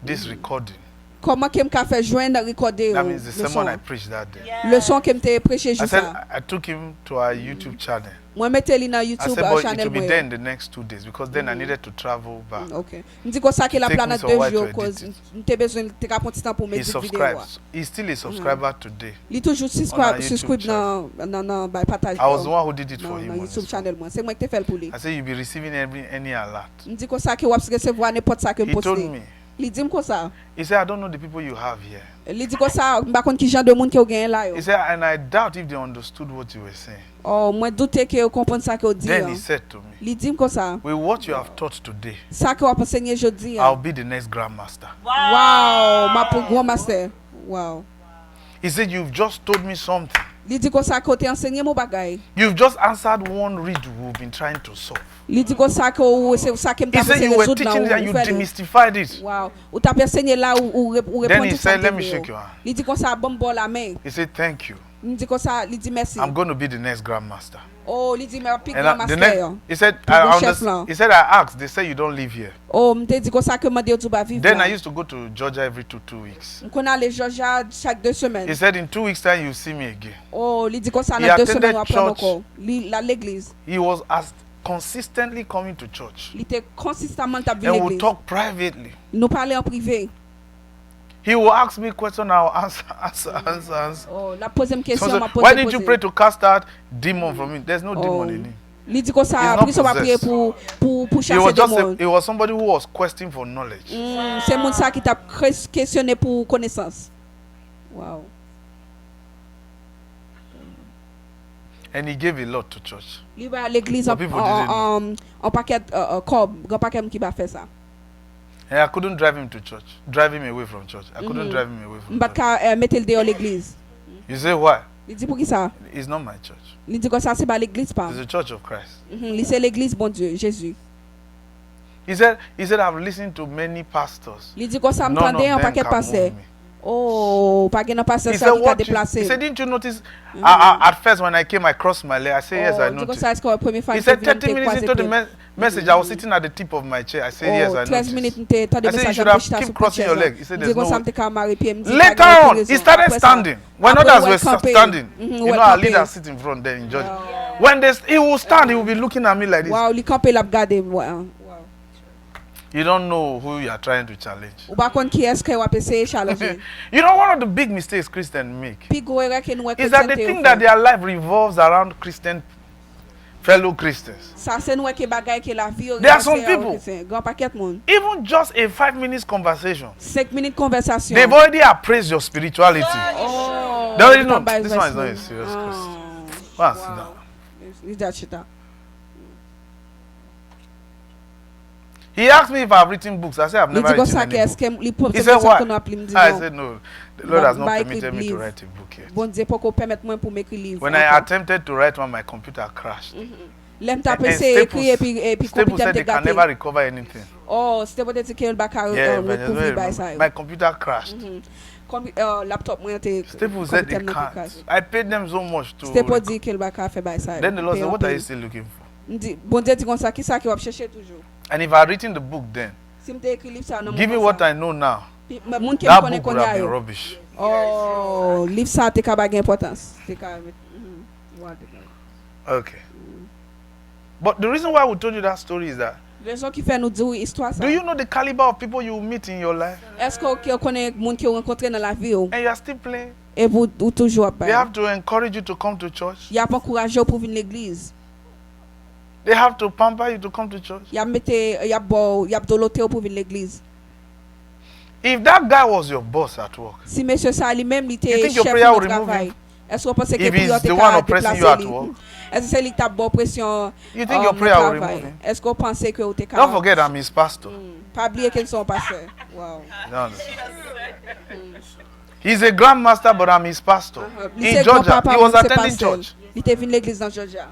this recording? Comment que m'ka fait joindre recorder That ou means the le sermon I son. preached that day. Le son que m'te prêché I juste said, ça. I took him to our YouTube channel. Moi mette li dans I YouTube said, but it channel will be moi. there in the next 2 days because then I needed to travel back. OK. M'di ko ça que la Take planète me some 2 while jours to cause edit m'te besoin te ka prendre temps pour He mettre vidéo. subscribes. He's still a subscriber today. Li toujours On a YouTube subscribe dans by partage. I was the one who did it for dans him. on his YouTube phone. channel moi. C'est moi qui te fait pour lui. I said, you'll be receiving any alert. M'di ko ça que ou recevoir n'importe ça que He told poster. me. Li dit ko ça. He said, I don't know the people you have here. Li dit ko ça, m'pa konn ki jan de moun ki ou gen là yo. He said, and I doubt if they understood what you were saying. Oh, moi doute que ou comprendre ça que ou dit. Then he said to me, Li dit ko ça. with what you have taught today, Ça que ou enseigner jodi. I'll be the next grandmaster. Wow, ma pour grand master. Wow. He said, you've just told me something. Li dit ko ça que ou enseigner mon bagay. You've just answered one riddle we've been trying to solve. Li dit ko ça que ou c'est ça que He m'ta said, you were teaching it and you fait. demystified it. Wow. Ou t'a enseigné là ou répondre Then he tout ça. said, let me shake your hand. Li dit ko ça bon bon la main. He said, thank you. Li dit ko ça, li dit merci. I'm going to be the next grandmaster. Oh, li dit mais puis And grand the master. next, yo. he said, Puis bon chef là. he said, I asked. They said you don't live here. Oh, m'te dit ko ça que m'a dit ou pas vivre. Then I used to go to Georgia every two weeks. M'kon aller Georgia chaque 2 semaines. He said, in 2 weeks' time, you'll see me again. Oh, li dit ko ça He dans 2 attended semaines après church. encore. Li la l'église. He was consistently coming to church. Li était consistamment t'a vu And we'll l'église. talk privately. Nous parler en privé. He will ask me questions, I'll answer. Oh, la poser une So, question, m'a why poser. did you pray to cast out demon from him? There's no demon in him. Li dit ko ça, He's not puis ça va prier possessed. pour He chasser was des just monde. he was somebody who was questing for knowledge. C'est monde ça qui t'a questionné pour connaissance. Wow. And he gave a lot to church. Li va à l'église But people didn't en paquet cob, grand paquet qui va faire ça. And I couldn't drive him to church, drive him away from church. I couldn't drive him away from M'pas church. ka mettre le dehors l'église. You say why? Li dit pour qui ça? It's not my church. Li dit que ça c'est pas l'église pas. It's the church of Christ. Li c'est l'église bon Dieu, Jésus. He said I've listened to many pastors. Li dit que ça None of m'entendait en them paquet can passer. move me. Oh, pas gen passer He ça said, qui t'a what? He déplacé. said, didn't you notice? At first, when I came, I crossed my leg. I said, yes, I dit que noticed. ça est-ce que la première fois He said, 30 minutes into the message, I was sitting at the tip of my chair. I said, yes, I 13 minutes noticed. t'es t'as I said, you message should à have bouche ta keep sur crossing your leg. He said, there's no way. Later on, he started standing. When others were standing, you know, our leader sit in front there in Georgia. When he will stand, he will be looking at me like this. Wow, li campé l'a regarder. Wow. You don't know who you are trying to challenge. Ou pas kon qui est-ce que ou essayer challenger. You know, one of the big mistakes Christians make Puis go erreur que nous is that they think that their life revolves around fellow Christians. ça c'est nous que bagay que la vie. There are some people. Grand paquet monde. Even just a 5 minutes conversation, 5 minutes conversation. they've already appraised your spirituality. Oh. They already know this one is not a serious Christian. Go and sit down. Li dat chita. He asked me if I've written books. I said I've Li never di kon written sa ke any book. eske li pou He said sa kon why? ap li mdi I non. said no. The Lord has not Ba permitted me ekri to liv. write a book yet. Bon Dieu poko permet mwen pou m'ekri liv. When I attempted to write one, my computer crashed. Lem ta And pese ekri epi Staples komputer said te they can gate. never recover anything. Oh, c'était peut-être que le baka Yeah, recouvri by ça. my computer crashed. Laptop moi te Staples said they can't. I paid them so much to. C'était pas dire que le baka fait by ça. Then the Lord said, "What are you still looking for?" Bon Dieu dit comme ça, qui ça qui va chercher toujours. And if I had written the book then, Si m'te écrit livre ça non. give me what I know now, moun ki that connaît book would have been yo. rubbish. Oh, livre ça te ka bagay importance. Te ka Okay. But the reason why we told you that story is that, raison qui fait nous dire histoire ça. do you know the caliber of people you meet in your life? Est-ce que connaît moun qui rencontré dans la vie And you are still playing. et vous ou toujours They pas. have to encourage you to come to church. Y a pas encouragé pour venir l'église. They have to pamper you to come to church. Y a doloté pour venir l'église. If that guy was your boss at work, Si monsieur ça lui-même il You était think your chef prayer de will remove travail. him? Est-ce que vous pensez que If he's prière te the one ka oppressing you at déplacer work? lui? Est-ce que c'est lui qui t'a bonne pression? You think your prayer will travail? remove him? Est-ce que vous pensez que vous te ka don't forget I'm his pastor. pas oublier qu'ils sont pasteurs? Wow. You don't understand? He's a grandmaster, but I'm his pastor. Li In se Georgia, grand-papa, he was moun se attending pasteur. church. Il était venu l'église dans Georgia.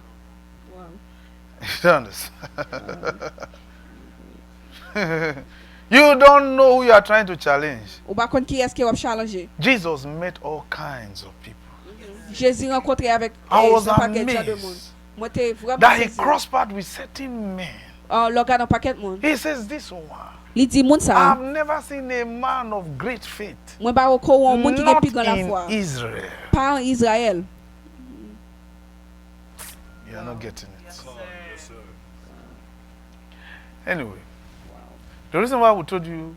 You don't understand? You don't know who you are trying to challenge. Ou pas contre qui est-ce qui va challenger? Jesus met all kinds of people. Jésus rencontré avec I was un paquet de monde. amazed Moi t'es vraiment that he saisi. crossed paths with certain men. Le regarde un paquet de monde. He says, "This one, Il dit moun ça. I've never seen a man of great faith, Moi ba ko un monde qui est not plus grand la foi. in Israel." Pas en Israël. You are not getting it. Anyway, the reason why we told you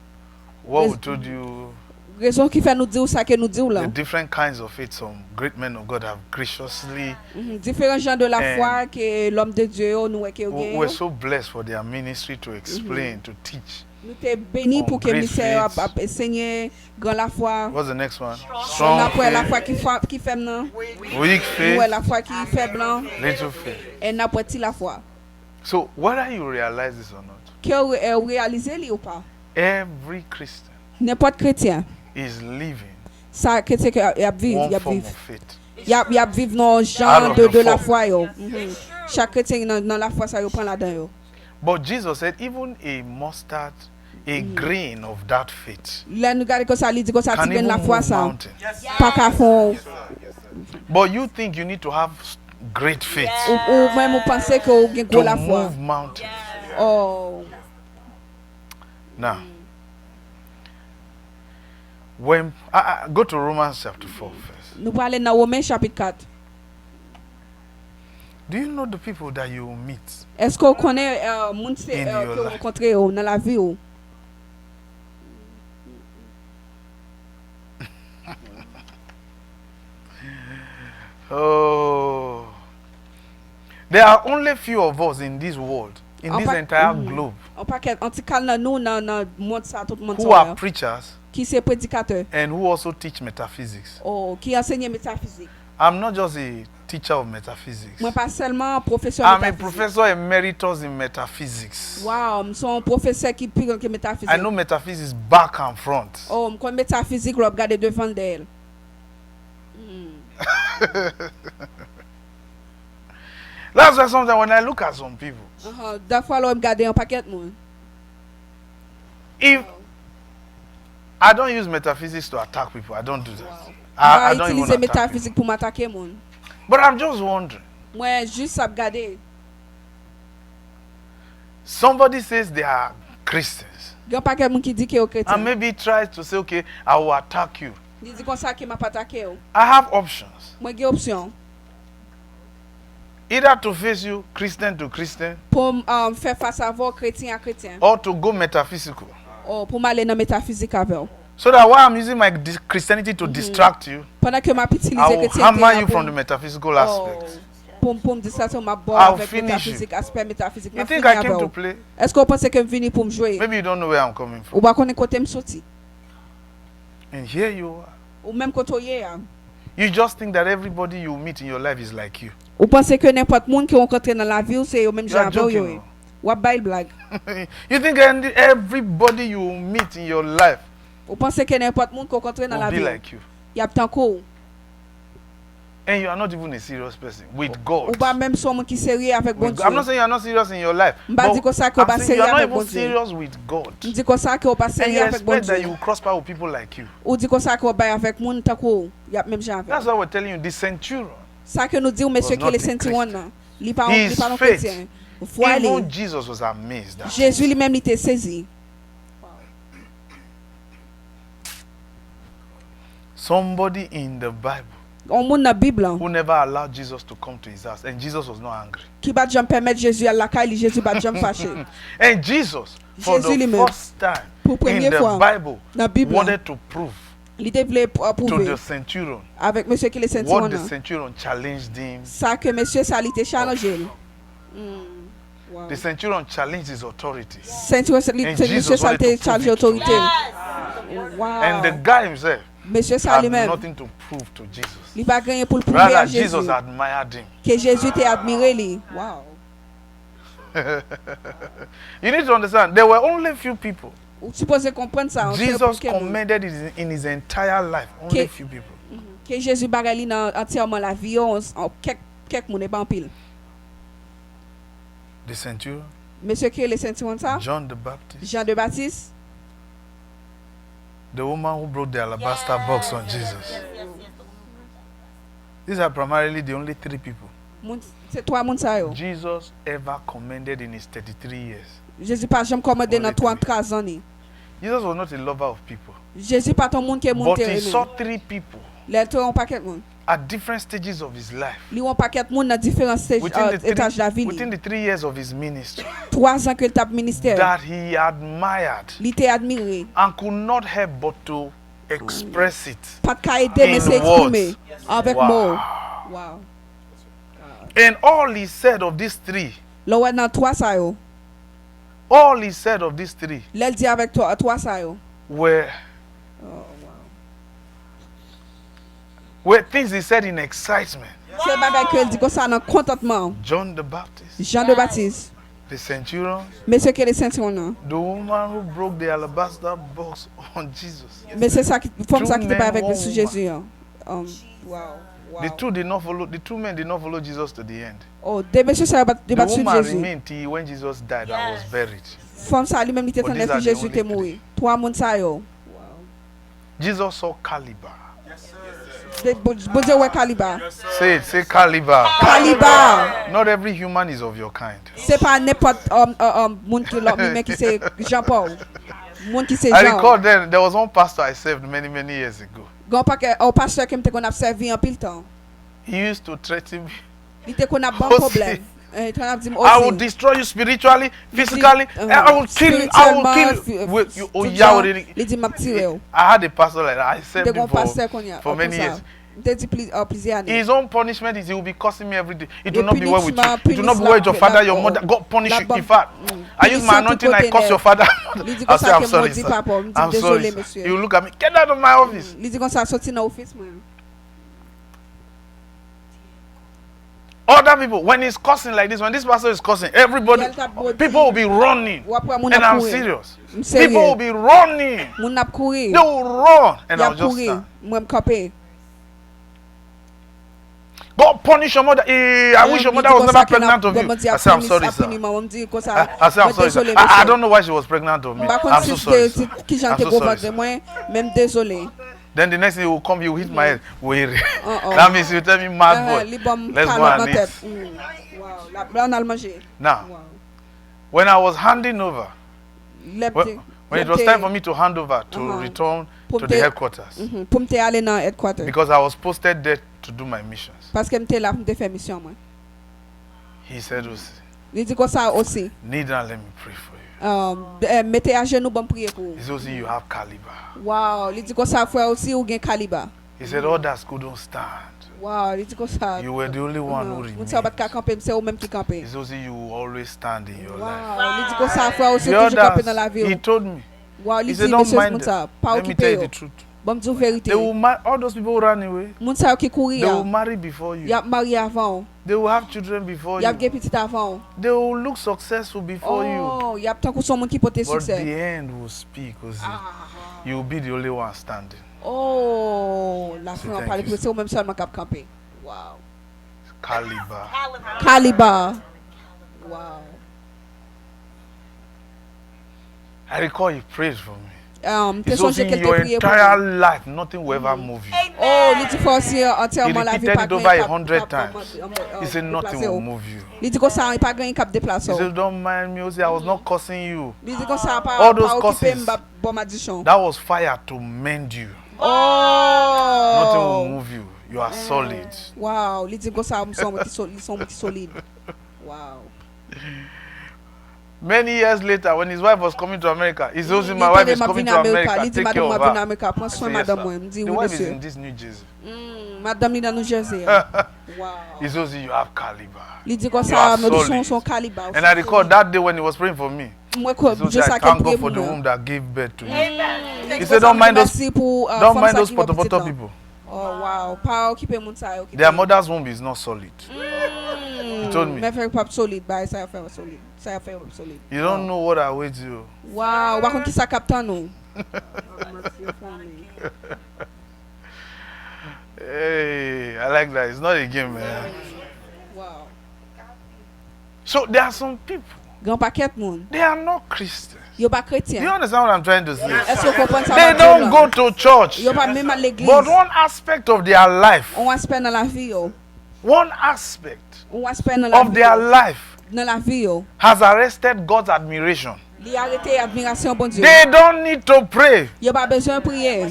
what we told you, Raison qui fait nous dire ça que nous dire là. the different kinds of faith some great men of God have graciously, Différents gens de la And foi que l'homme de Dieu nous que we're so blessed for their ministry to explain, to teach. nous t'es béni pour que Great ministère faith. a enseigné grand la foi. What's the next one? On Strong après la foi faith, qui fait non. weak Nous faith, la foi qui fait blanc little faith. et n'après la foi. So whether you realize this or not, Que réaliser li ou pas. every Christian N'importe chrétien is living ça chrétien que y a vivre, one y a form vivre. of faith. Y a vivre dans Out genre of de the la four. foi yo. Chaque chrétien dans la foi ça yo prend là-dedans yo. But Jesus said, even a mustard, a grain of that faith, Là nous garder comme ça, il dit comme ça can ti ben la even foi move ça. mountains. Pas qu'à fond But you think you need to have great faith ou même penser que ou gen to gros la foi. move mountains. Oh. Now, when go to Romans chapter 4 first. Nous parlons dans Romains chapitre 4. Do you know the people that you will meet? Est-ce qu'on connaît moun se In your que life. rencontrer dans la vie ou? Oh, there are only few of us in this world, in En this pa- entire globe, On paquet antikal nan nou nan monde ça tout le monde who are ça. preachers Qui c'est prédicateur? and who also teach metaphysics. Oh, qui enseigne métaphysique. I'm not just a teacher of metaphysics. Moi pas seulement professeur I'm a métaphysique. professor emeritus in metaphysics. Wow, son professeur qui plus grand que métaphysique. I know metaphysics back and front. Oh, me connais métaphysique, le regarder devant d'elle. That's why sometimes when I look at some people, Des fois, là, me regarder un paquet de monde. if I don't use metaphysics to attack people, I don't do that. I Je don't vais even utiliser attack people. métaphysique pour m'attaquer monde. But I'm just wondering. Moi, juste à regarder. Somebody says they are Christians, Il y a un paquet de monde qui dit que est chrétien. and maybe tries to say, okay, I will attack you. Il dit comme ça qu'il m'a pas attaqué. I have options. Moi, j'ai option Either to face you, Christian to Christian, pour faire face à vous, chrétien à chrétien. or to go metaphysical. Oh, pour m'aller dans métaphysique avec vous. So that while I'm using my Christianity to distract you, Pendant que m'a utilisé I will chrétien. hammer you from the metaphysical aspect. Pour me distraire ma bonne I'll avec finish métaphysique, aspect métaphysique. You m'a think fini I avec came to vous. play? Est-ce que vous pensez que je viens pour me jouer? Maybe you don't know where I'm coming from. Ou pas qu'on est côté me sorti? And here you are. Ou même côté hier. You just think that everybody you meet in your life is like you. Ou pensez que n'importe monde qui rencontre dans la vie, c'est au même You are genre joking, yo. Ou a bail blague. You think everybody you meet in your life Ou pensez que n'importe monde qui rencontre dans la will be vie, like you? y a tant qu'on And you are not even a serious person with God. ou pas même son monde qui sérieux avec bon With Dieu. God. I'm not saying you are not serious in your life. M'ba but di ko sa ki ou I'm pas saying you are sérieux not avec even bon Dieu. serious with God. M'di ko sa ki ou pas And sérieux you avec bon expect that you Dieu. will cross paths with people like you. Ou di ko sa ki ou bay avec moun tant qu'on y a même genre avec. That's why we're telling you. The centurion, Ça que nous dit monsieur not qui les a sentiront là. Li pas His non faith, chrétien. Voilà. even Jesus was amazed at. Jésus lui-même il était saisi. Somebody in the Bible On moun dans Bible who never allowed Jesus to come to his house, and Jesus was not angry. qui va jamais permettre Jésus à la caille, Jésus va jamais fâché. And Jesus, for Jésus the lui-même, first time pour in première the fois, Bible, dans Bible, wanted to prove il devait to prouver the centurion avec monsieur qui les sentiront what the là. centurion challenged him. Ça que monsieur ça il était challengé. Wow. The centurion challenged his authority. Ceinture monsieur ça wanted to était prove chargé it to autorité. Wow. And the guy himself Monsieur ça had lui-même, nothing to prove to Jesus. il va gagner pour le prouver à Rather, Jésus. Jesus admired him. Que Jésus t'a admiré lui. Wow. You need to understand, there were only few people. Ou supposez comprendre ça. Jesus commended in his entire life. Only Okay. few people. Que Jésus bagali dans entièrement la vie en quelques monde pas en pile. The centurion, Monsieur qui les sentiront ça? John the Baptist, Jean de Baptiste, the woman who broke the alabaster box on Jesus. These are primarily the only three people c'est trois monde ça yo. Jesus ever commended in his 33 years. Jésus pas jamais commandé dans Only 33 ans ni. Jesus was not a lover of people, Jésus pas ton monde qui est but monté. he saw three people Les trois on paquet monde. at different stages of his life. Li on paquet monde dans différents étages de la vie. Within the 3 years of his ministry, 3 ans que il tape ministère. that he admired Li était admiré. and could not help but to express it. Pas de aider mais In c'est exprimer avec Wow. mots. Wow. And all he said of these three, Là ouais dans 3 ça yo. all he said of these three Là il dit avec 3 ça yo. were things he said in excitement. C'est bagay que il dit comme ça dans contentement. John the Baptist, Jean de Baptiste, the centurion, monsieur qui les sentiront là. the woman who broke the alabaster box on Jesus. Mais c'est ça qui forme ça qui était pas avec Two sur men, Jésus. Wow. The two men did not follow Jesus to the end. Oh, des messieurs ça The débattre sur woman Jésus. remained till when Jesus died and was buried. Forme ça lui-même il était But en these are que the Jésus only était mort. 3 monde ça yo. Jesus saw caliber. Bon Dieu ouais calibre. Say caliber. Calibre. Not every human is of your kind. C'est pas n'importe monde qui l'homme mais qui c'est Jean-Paul. Monde qui c'est I Jean. recall then there was one pastor I served many years ago. Gon paquet au pasteur qui me qu'on a servi en pile temps. He used to threaten me. Il était qu'on a bon Aussi. problème. Il a dit I will destroy you spiritually, physically. I will kill you. I will kill you. Wait, you. Oh, yeah, already. Il dit m'a tiré. I had a pastor like that. I served C'était him gon pasteur qu'on y a. for many years. Il dit plusieurs années. His own punishment is he will be cursing me every day. It The will not be well with you. punishment, It will not be well with your father, your mother. God punish you. In fact, I use my anointing. I curse your father. I'll say, I'm sorry, sir. I'm sorry, sir. You look at me. Get out of my office. Il dit comme ça sorti dans office moi. Other people, when he's cursing like this, when this pastor is cursing, everybody, people will be running. Ou après mon And a I'm courir. serious. Sérieux. People will be running. Mon a courir. They will run. And Il a I'll just courir. stand. Moi me camper. God punish your mother. I wish your mother was never pregnant of you. I say, I'm sorry, sir. I say, I'm sorry, sir. I don't know why she was pregnant of me. I'm so sorry, sir. Qui I'm j'étais so gros sorry, ventre sir. moi même désolé. Then the next thing he will come, he will hit my head. Weary. That means you tell me, mad boy. Let's go and eat. Wow, là on a le manger. Now, Wow. when I was handing over, when it was time for me me to hand over to return to the headquarters, pour me aller dans headquarter because I was posted there to do my missions, parce que m'étais là pour me faire mission moi. he said, "Osi, Il dit comme ça aussi. kneel down, let me pray for you." Mettez à genoux bon prier pour. He said, "Osi, you have caliber." Wow, il dit comme ça frère aussi ou gain calibre. He said, others couldn't stand. Wow, il dit comme ça. You were the only one who Mon remained. ça pas camper, c'est au même qui camper. He said, "Osi, you will always stand in your life." Wow, il dit comme ça frère aussi The toujours camper dans la others, he vie. told me, Wow, he il said, dit "Don't monsieur mind mon them. ça, pas Let me tell you occupé. the truth. Bon me vérité. They will all those people who ran away. Moun sa yo ki kouri They will ya. marry before you. Y ap marié avant. They will have children before Y ap you. gen petit avant. They will look successful before you. Oh, y ap tan kou son moun ki pote But the succès. end will speak, Ozzy. You will be the only one standing. Oh, la fin on thank parle you, pour c'est ou même seulement cap camper. Wow. Caliber. Caliber. Wow. I recall he prayed for me. T'es It's also songé in qu'elle your t'a prié pour entire lui. life, nothing will ever move you. Oh, il dit faut aussi entièrement la vie repeated pas it over gagner 100 times. He said nothing will move you. Il dit que ça il pas gagner cap déplacer. He said, don't mind me, Ozzy, I was not cursing you. Il dit que ça pas All those occupé curses. bon malédiction. That was fire to mend you. Oh. Nothing will move you. You are solid. Wow, il dit que ça ils sont solides. Wow. Many years later, when his wife was coming to America, he said, my wife is coming to America. Take care of her. I said, yes, sir. The wife is in this New Jersey. Madame ni dans New Jersey. Wow. He said, you have caliber. Il dit que You are ça nos solid. son calibre. And I recall that day when he was praying for me. Moi He said, je sais I qu'elle thank prie God pour for the nous. womb that gave birth to you. He He said, don't mind those don't potopoto people. Oh wow, pas occuper mon ça occuper. Their mother's womb is not solid. He told me. Mais faire pas solide, bah ça faire solide. Ça faire solide. You don't know what awaits you. Wow, par contre qui ça capte nous. Hey, I like that. It's not a game, man. Wow. So there are some people, Grand paquet monde. they are not Christians. Yo pas Do you chrétien. understand what I'm trying to say? Est-ce que vous comprenez ça? They don't go to church. Yo pas même à l'église. But one aspect of their life, On aspect dans la vie yo. one aspect On aspect dans la of vie. their life Dans la vie yo. has arrested God's admiration. Li arrêté admiration bon Dieu. They don't need to pray. Yo pas besoin prier.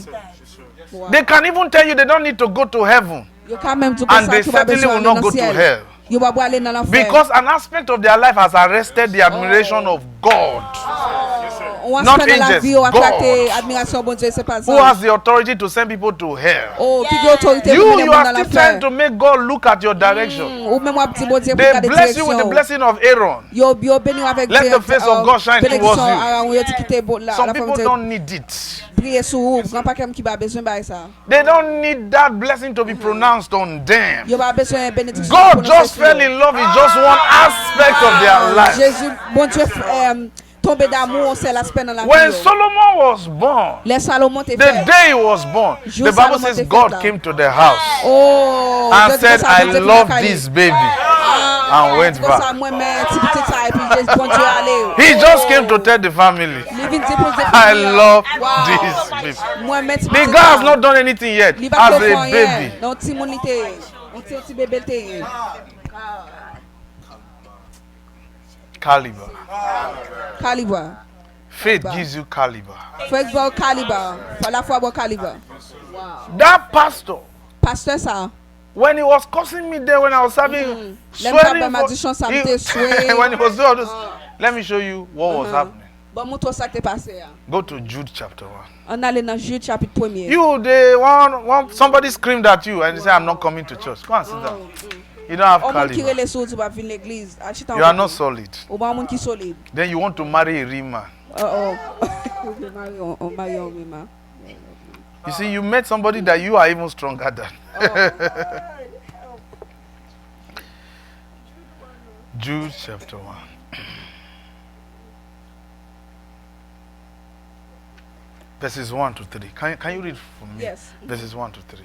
Wow. They can even tell you they don't need to go to heaven. Yo quand même tout And ça they tu pas certainly besoin will aller not dans go le to ciel. hell. Yo pas aller dans l'enfer. Because an aspect of their life has arrested the admiration of God, On not aspect dans la angels, vie yo attraté God. admiration bon Dieu, c'est pas who ça. has the authority to send people to hell. Oh, qui a autorité You, pour mener you monde are dans still l'enfer. trying to make God look at your direction. Ou même moi petit bon Dieu pour They garder bless you with the direction. blessing of Aaron. Yo béni avec Let the face of God shine towards you. Some people don't need it. prier sur vous, grand paquet qui pas besoin de ça. They don't need that blessing to be pronounced on them. Yo pas besoin de bénédiction. God just fell in love with just one aspect of their life. Jésus, bon Dieu, tombé d'amour, c'est l'aspect dans la vie. When Solomon was born, Les Salomon te the fait. day he was born, Jour the Bible Salomon says te fait God là. came to the house Oh, and Dieu dit said, ça, I Dieu dit love ça, this baby, and went comme ça, back. moi, mais petit ça, et puis Jésus, bon Dieu, allez. He just came to tell the family, Il vient dire pour dire, I love wow. this baby. Moi, mais The guy has not done anything yet Il va as faire a rien. baby. Non, petit mon était. On tient petit bébé était. Caliber. Calibre. Faith gives you caliber. Faut bon calibre. Faut la fois bon calibre. That pastor, Pasteur ça. when he was cursing me there when I was having Let me swearing have my addition, some day swear. when he was doing all this, let me show you what was happening. Bon, montre ça qui est passé. Go to Jude chapter 1. On allait dans Jude chapitre 1er. You, they want somebody screamed at you and they say, I'm not coming to church. Go and sit down. You don't have Au monde qui caliber. relève sur tu vas venir l'église. You are not solid. Au monde qui solide. Then you want to marry a real man. Oh. On marie on même. You see, you met somebody that you are even stronger than. Jude chapter 1. Verses 1 to 3. Can you read for me? Yes. Verses 1 to 3.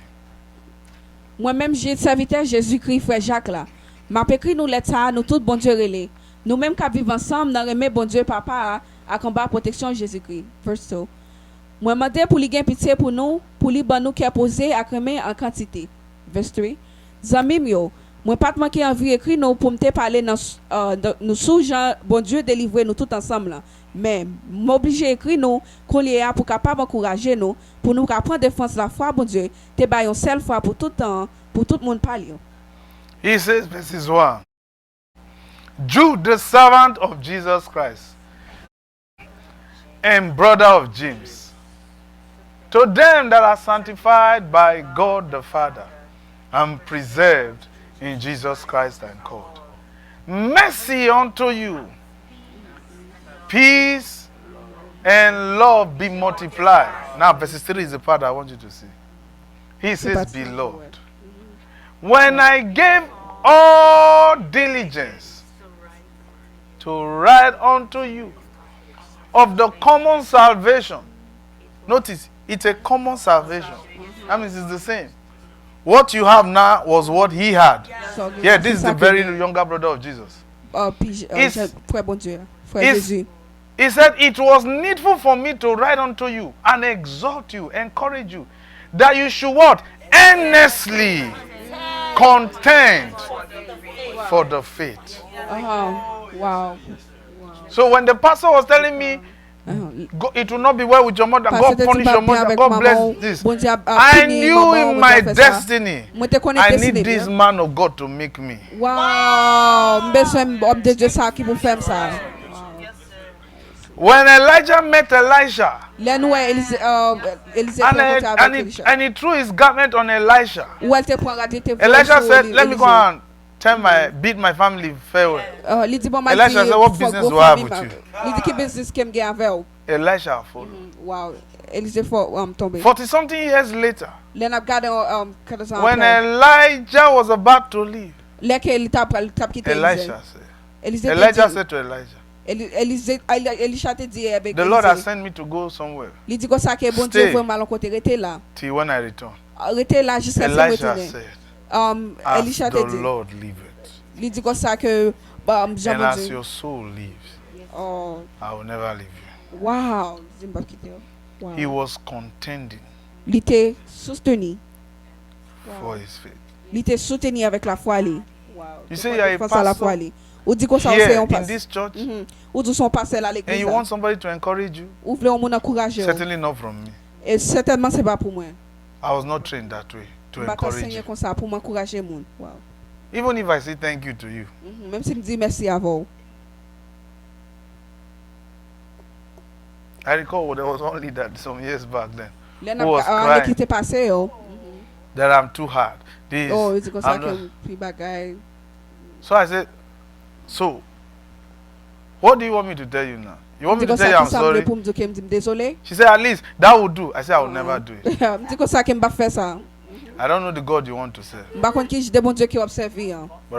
Moi-même, j'ai serviteur Jésus-Christ, frère Jacques là. M'a écrit nous lettre ça, nous tout bon Dieu relé. Nous-mêmes qui vivons ensemble, dans remet bon Dieu papa à combat protection Jésus-Christ. Verse 2. Moi demandé pour lui gain pitié pour nous, pour lui ban nous qui a posé à remet en quantité. Verse 3. Zamim yo, moi pas manquer envie écrit nous pour me parler dans nous sous Jean bon Dieu délivrer nous tout ensemble là. Mais m'obligé écrit nous qu'on y a pour capable encourager nous pour nous prendre défense la foi bon Dieu te baillon seule fois pour tout temps pour tout le monde parler. He says, verses 1. Jude, the servant of Jesus Christ and brother of James, to them that are sanctified by God the Father and preserved in Jesus Christ and called. Mercy unto you, peace and love be multiplied. Now, verse 3 is the part I want you to see. He says, beloved, when I gave all diligence to write unto you of the common salvation. Notice, it's a common salvation. That means it's the same. What you have now was what he had. Yeah, this is the very younger brother of Jesus. Frère bon Dieu. Frère Jésus. He said, it was needful for me to write unto you and exhort you, encourage you, that you should what? Earnestly contend for the faith. Wow. So when the pastor was telling me, go, it will not be well with your mother, God punish your mother, God bless this, I knew in my destiny, I need this man of God to make me. Wow. When Elijah met Elisha, and he threw his garment on Elisha, Elisha said, let me go and beat my family farewell. Elisha said, what business do I have with you? Elisha followed. Wow. 40 something years later, when Elijah was about to leave, Elijah said to Elijah, the Lord has sent me to go somewhere. Stay till when I return. Elijah said, as the Lord liveth, and as your soul lives, I will never leave you. Wow. He was contending for his faith. You say you are a pastor here in this church, and you want somebody to encourage you? Certainly not from me. I was not trained that way, to encourage you. Even if I say thank you to you, I recall there was one leader some years back then who was crying that I'm too hard. So I said, so what do you want me to tell you now? You want me to tell you I'm sorry? She said, at least that will do. I said, I will never do it. I don't know the God you want to serve, but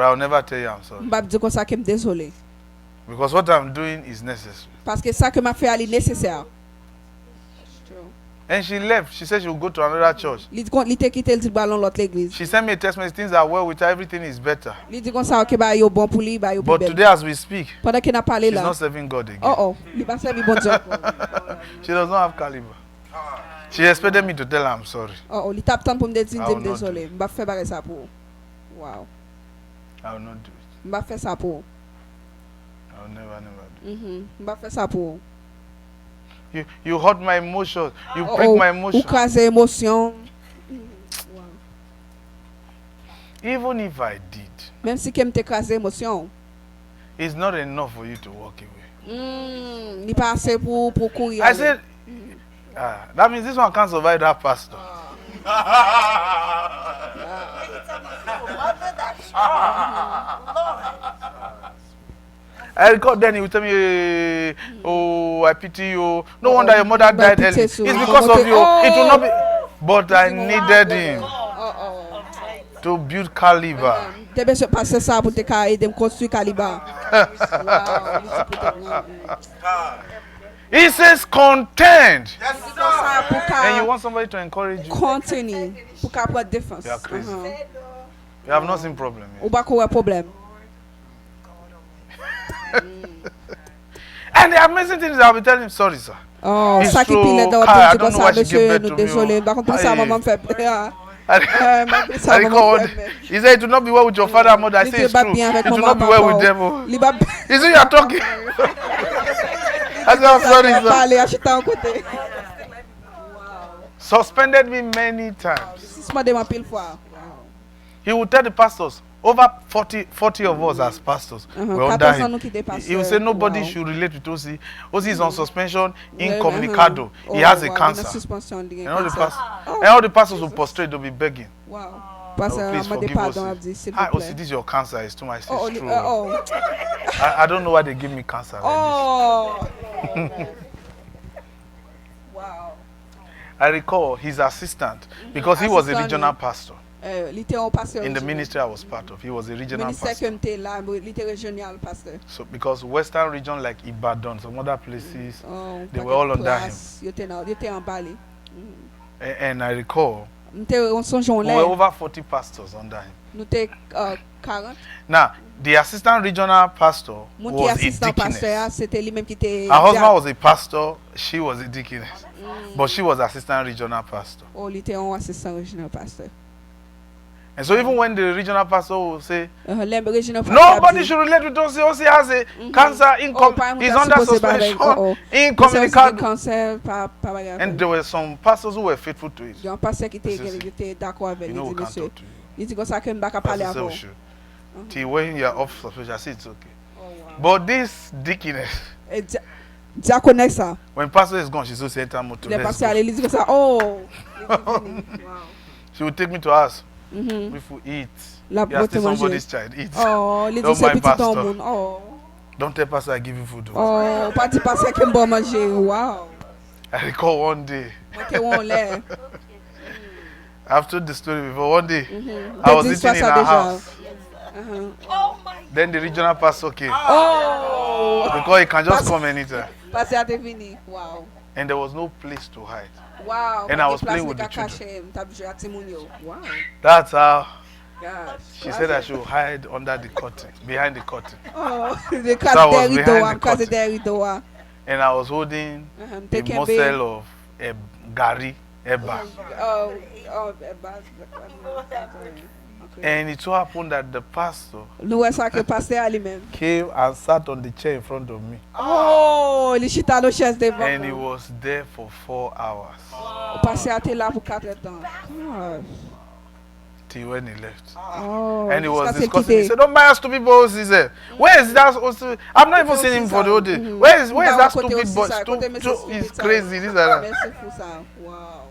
I will never tell you I'm sorry. Because what I'm doing is necessary. And she left. She said she will go to another church. She sent me a text message. Things are well with her. Everything is better. But today as we speak, she's not serving God again. She does not have caliber. She expected me to tell her I'm sorry. I will not do it. Wow. I will not do it. I will never do it. You hurt my emotions. You break my emotions. Even if I did, it's not enough for you to walk away. I said, that means this one can't survive that pastor. I recall then he would tell me, oh, I pity you. No wonder your mother died early. It's because of you. It will not be. But I needed him to build caliber. He says contend. And you want somebody to encourage you. Continue. You are crazy. You have not seen problem here. And the amazing thing is I'll be telling him, sorry sir. Oh, it's so I don't know why she gave birth to me. I recall he said it will not be well with your father and mother. I say it's true. It will not be well with them. You see you are talking. I said I'm sorry sir. Suspended me many times. He would tell the pastors, over 40 of us as pastors were under him. He will say nobody should relate with Osi. Osi is on suspension, incommunicado. He has a cancer. And all the pastors will prostrate, they'll be begging. Wow. Please forgive Osi. Hi, Osi, this is your cancer. It's too much. It's true. I don't know why they give me cancer like this. I recall his assistant, because he was a Assistant, regional pastor. Il était un pasteur. In the ministry I was part of, he was a regional Ministère que pastor. m'était là, il était régional pasteur. So because Western region like Ibadan, some other places, Oh, they were all under him. Il était en Bali. And I recall On songe on we were là. over 40 pastors under him. Nous étions 40. Now, the assistant regional pastor Mon qui was a assistant pasteur, deaconess. c'était lui-même qui était. Her husband was a pastor, she was a deaconess. But she was assistant regional pastor. Oh, il était un assistant régional pasteur. And so even when the regional pastor will say, Régional pasteur. nobody should relate with us, he also has a cancer, he's under suspension, incommunicado. Cancer, pas And there were some pastors who were faithful to it. Il y a un pasteur qui était d'accord avec You lui. know we Il dit, can't monsieur, talk to you. il dit comme ça que je ne vais pas parler Pastor said avant. we should. Till when you're off suspension, I say it's okay. Oh, wow. But this deaconess, Et diaconesse ça. when pastor is gone, she's also enter motor. Les Let's pasteurs go. allaient lui dire comme ça. Oh. Wow. She will take me to house. Mhm. If we eat, La you are still beauté somebody's manger. child. Eat. Oh, les Don't dit c'est mind petit en pastor. monde. Oh. Don't tell pastor I give you food. Oh, pas dit pasteur qui me bon manger. Wow. I recall one day, Moi qui on l'air. I've told the story before. One day, Mhm. I was T'as dit eating in ça her déjà. house. Uh-huh. Then the regional pastor came Oh. because he can just come anytime, Pasteur a venu. Wow. and there was no place to hide. Wow. And I was playing with the Wow. That's how Gosh. she said I should hide under the curtain, behind the curtain. Oh, the So I was case behind door, the case curtain. der door. And I was holding a Taking morsel of a gari, eba. Oh, And it so happened that the pastor nous est ça que pasteur lui-même. came and sat on the chair in front of me. Oh, il chita le chaise devant. And he was there for 4 hours Pasteur était là pour 4 temps. Gosh. till when he left. Oh. And he was jusqu'à ce qu'il discussing. He quitte. said, "Don't buy a stupid boy." He said, "Where is that? Also, I'm not even seeing him for the whole day. Where is that stupid boy? He's crazy. This and that." Merci pour ça. Wow.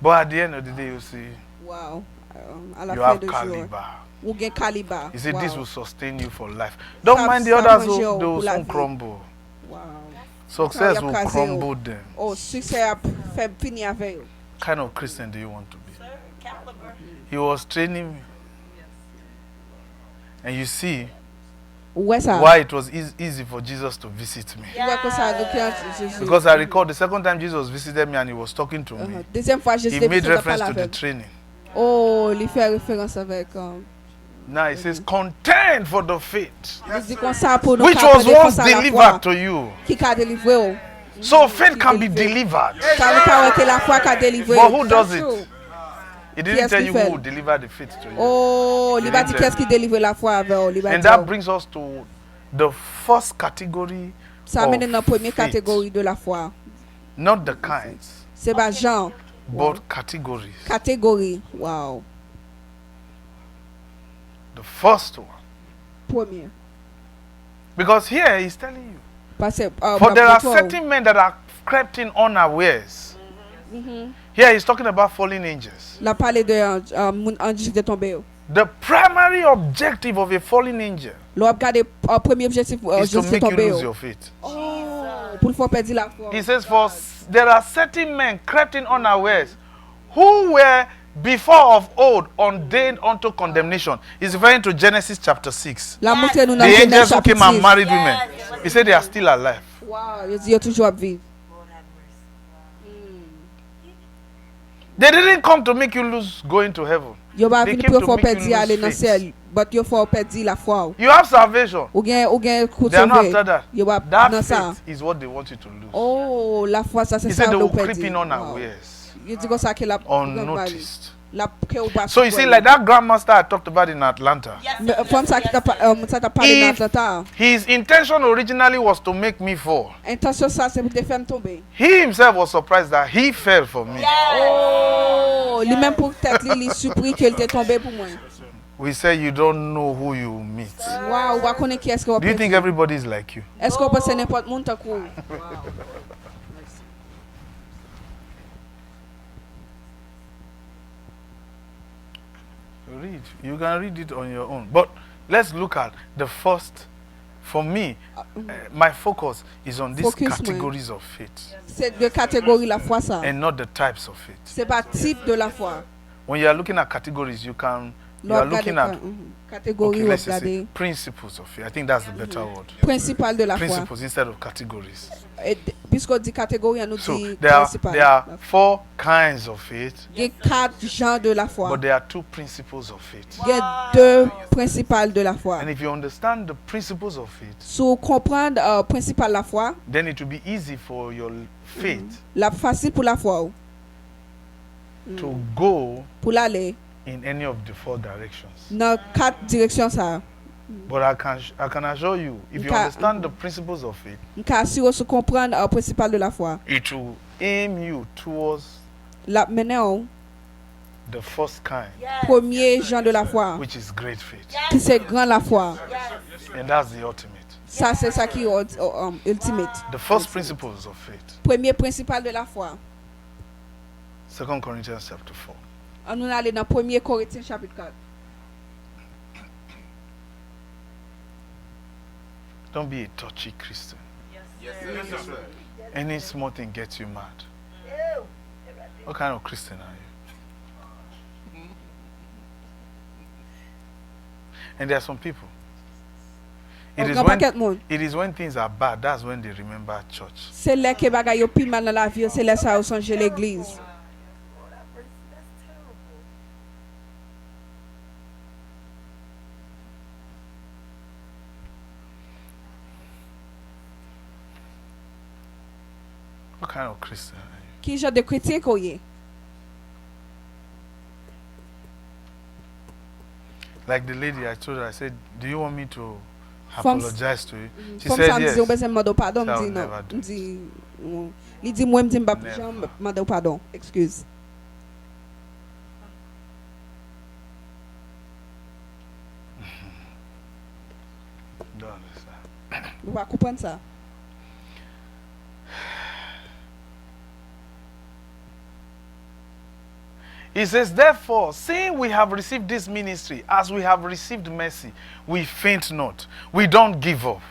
But at the end of the day, you see, Wow. À la you fin have de jour. caliber. Ou gen calibre. He said, Wow. "This will sustain you for life. Don't Ça- mind the ça others; manger they will pour la soon vie. crumble. Wow. Success Ça, will y a casé, crumble them." Oh, succès a fait fini avec eux. What kind of Christian do you want to be? He was training me. And you see Ouais ça. why it was easy for Jesus to visit me. Ouais que ça donc Jésus. Because I recall the second time Jesus visited me and he was talking to me, Deuxième fois Jésus he made parlé reference to the avec. training. Oh, il fait référence avec Now he says, contend for the faith il dit comme ça pour nous which was once delivered to you. qui a délivré. So faith can be delivered. Ça veut pas que la foi qui a délivré. But who does it? True. He didn't Yes, tell he you fell. who delivered the faith to you. Oh, il va dire qu'est-ce qui délivre la foi avec eux. Il va And dire. that brings us to the first category Ça amène dans la première faith. catégorie de la foi. Not the kinds, C'est pas genre. but categories. Catégorie. Wow. The first one. Première. Because here he's telling you. Parce que For there are certain men that are crept in unawares. Here he's talking about fallen angels. la parler de ange de tomber. The primary objective of a fallen angel L'on regarde premier objectif is to ange de make you tomber. lose your faith. Oh, pour le faire perdre la foi. He says, for there are certain men crept in unawares who were before of old ordained unto condemnation. He's referring to Genesis chapter 6. La montre nous The dans Genèse angels who came chapitre and 6. married women. He said they are still alive. Wow, il dit il toujours vivre. They didn't come to make you lose going to heaven. Yo va They venir came pour to faire make you perdre aller lose dans faith. ciel, but yo faut perdre la foi. You have salvation. Ou gen coup They are not after sauver. that. Yo va That dans ça. faith is what they want you to lose. Oh, la foi ça c'est He ça said they nous will creep perdre. in Wow. unawares, Il dit comme ça que la unnoticed. la que ou pas. So you see, like that grandmaster I talked about in Atlanta, Comme ça qui t'a ça t'a parlé dans If- Atlanta. his intention originally was to make me fall. Intention ça c'est pour te faire tomber. He himself was surprised that he fell for me. Oh, lui-même pour tête il est surpris qu'il était tombé pour moi. We say you don't know who you meet. Wow, on connaît qui est-ce qu'on Do you think everybody is like you? Est-ce qu'on peut c'est n'importe monde ta cour? Read. You can read it on your own. But let's look at the first For me, my focus is on these Focus categories of faith C'est de catégorie la foi ça. and not the types of faith. C'est pas type de la foi. When you are looking at categories, you are L'autre looking at catégorie okay, ou let's just say regarder principles of faith. I think that's the better word. principal de la foi. Principles instead of categories. Puisqu'on dit catégorie, on nous So dit there principal. are 4 kinds of faith, Il y a 4 genres de la foi. but there are 2 principles of faith. Il y a 2 principales de la foi. And if you understand the principles of faith, Si vous comprenez principal la foi, then it will be easy for your faith la facile pour la foi, to go pour l'aller in any of the 4 directions. dans 4 directions ça. But I can assure you, if you Okay. understand the principles of faith, Car si vous comprenez principal de la foi, it will aim you towards la maintenant the first kind, premier genre de la foi, which is great faith. qui c'est grand la foi. And that's the ultimate. Ça c'est ça qui est ultimate. The first principles of faith. Premier principal de la foi. 2 Corinthians chapter 4. On nous allait dans 1er Corinthiens chapitre 4. Don't be a touchy Christian. Any small thing gets you mad. What kind of Christian are you? And there are some people. It is, Grand paquet de monde. it is when things are bad, that's when they remember church. C'est là que bagay yo pi mal dans la vie, c'est là ça ou songe l'église. What kind of Christian are you? Qui genre de chrétien qu'on y est? Like the lady, I told her, I said, do you want me to From- apologize to you? She Comme said ça me yes. dit ou besoin demander pardon, Ça, me on dit non. never do Me dit il dit moi me dit m'pa Never. jamais demander pardon, excuse. Don't understand. Vous pas comprendre ça. He says, therefore, seeing we have received this ministry, as we have received mercy, we faint not. We don't give up.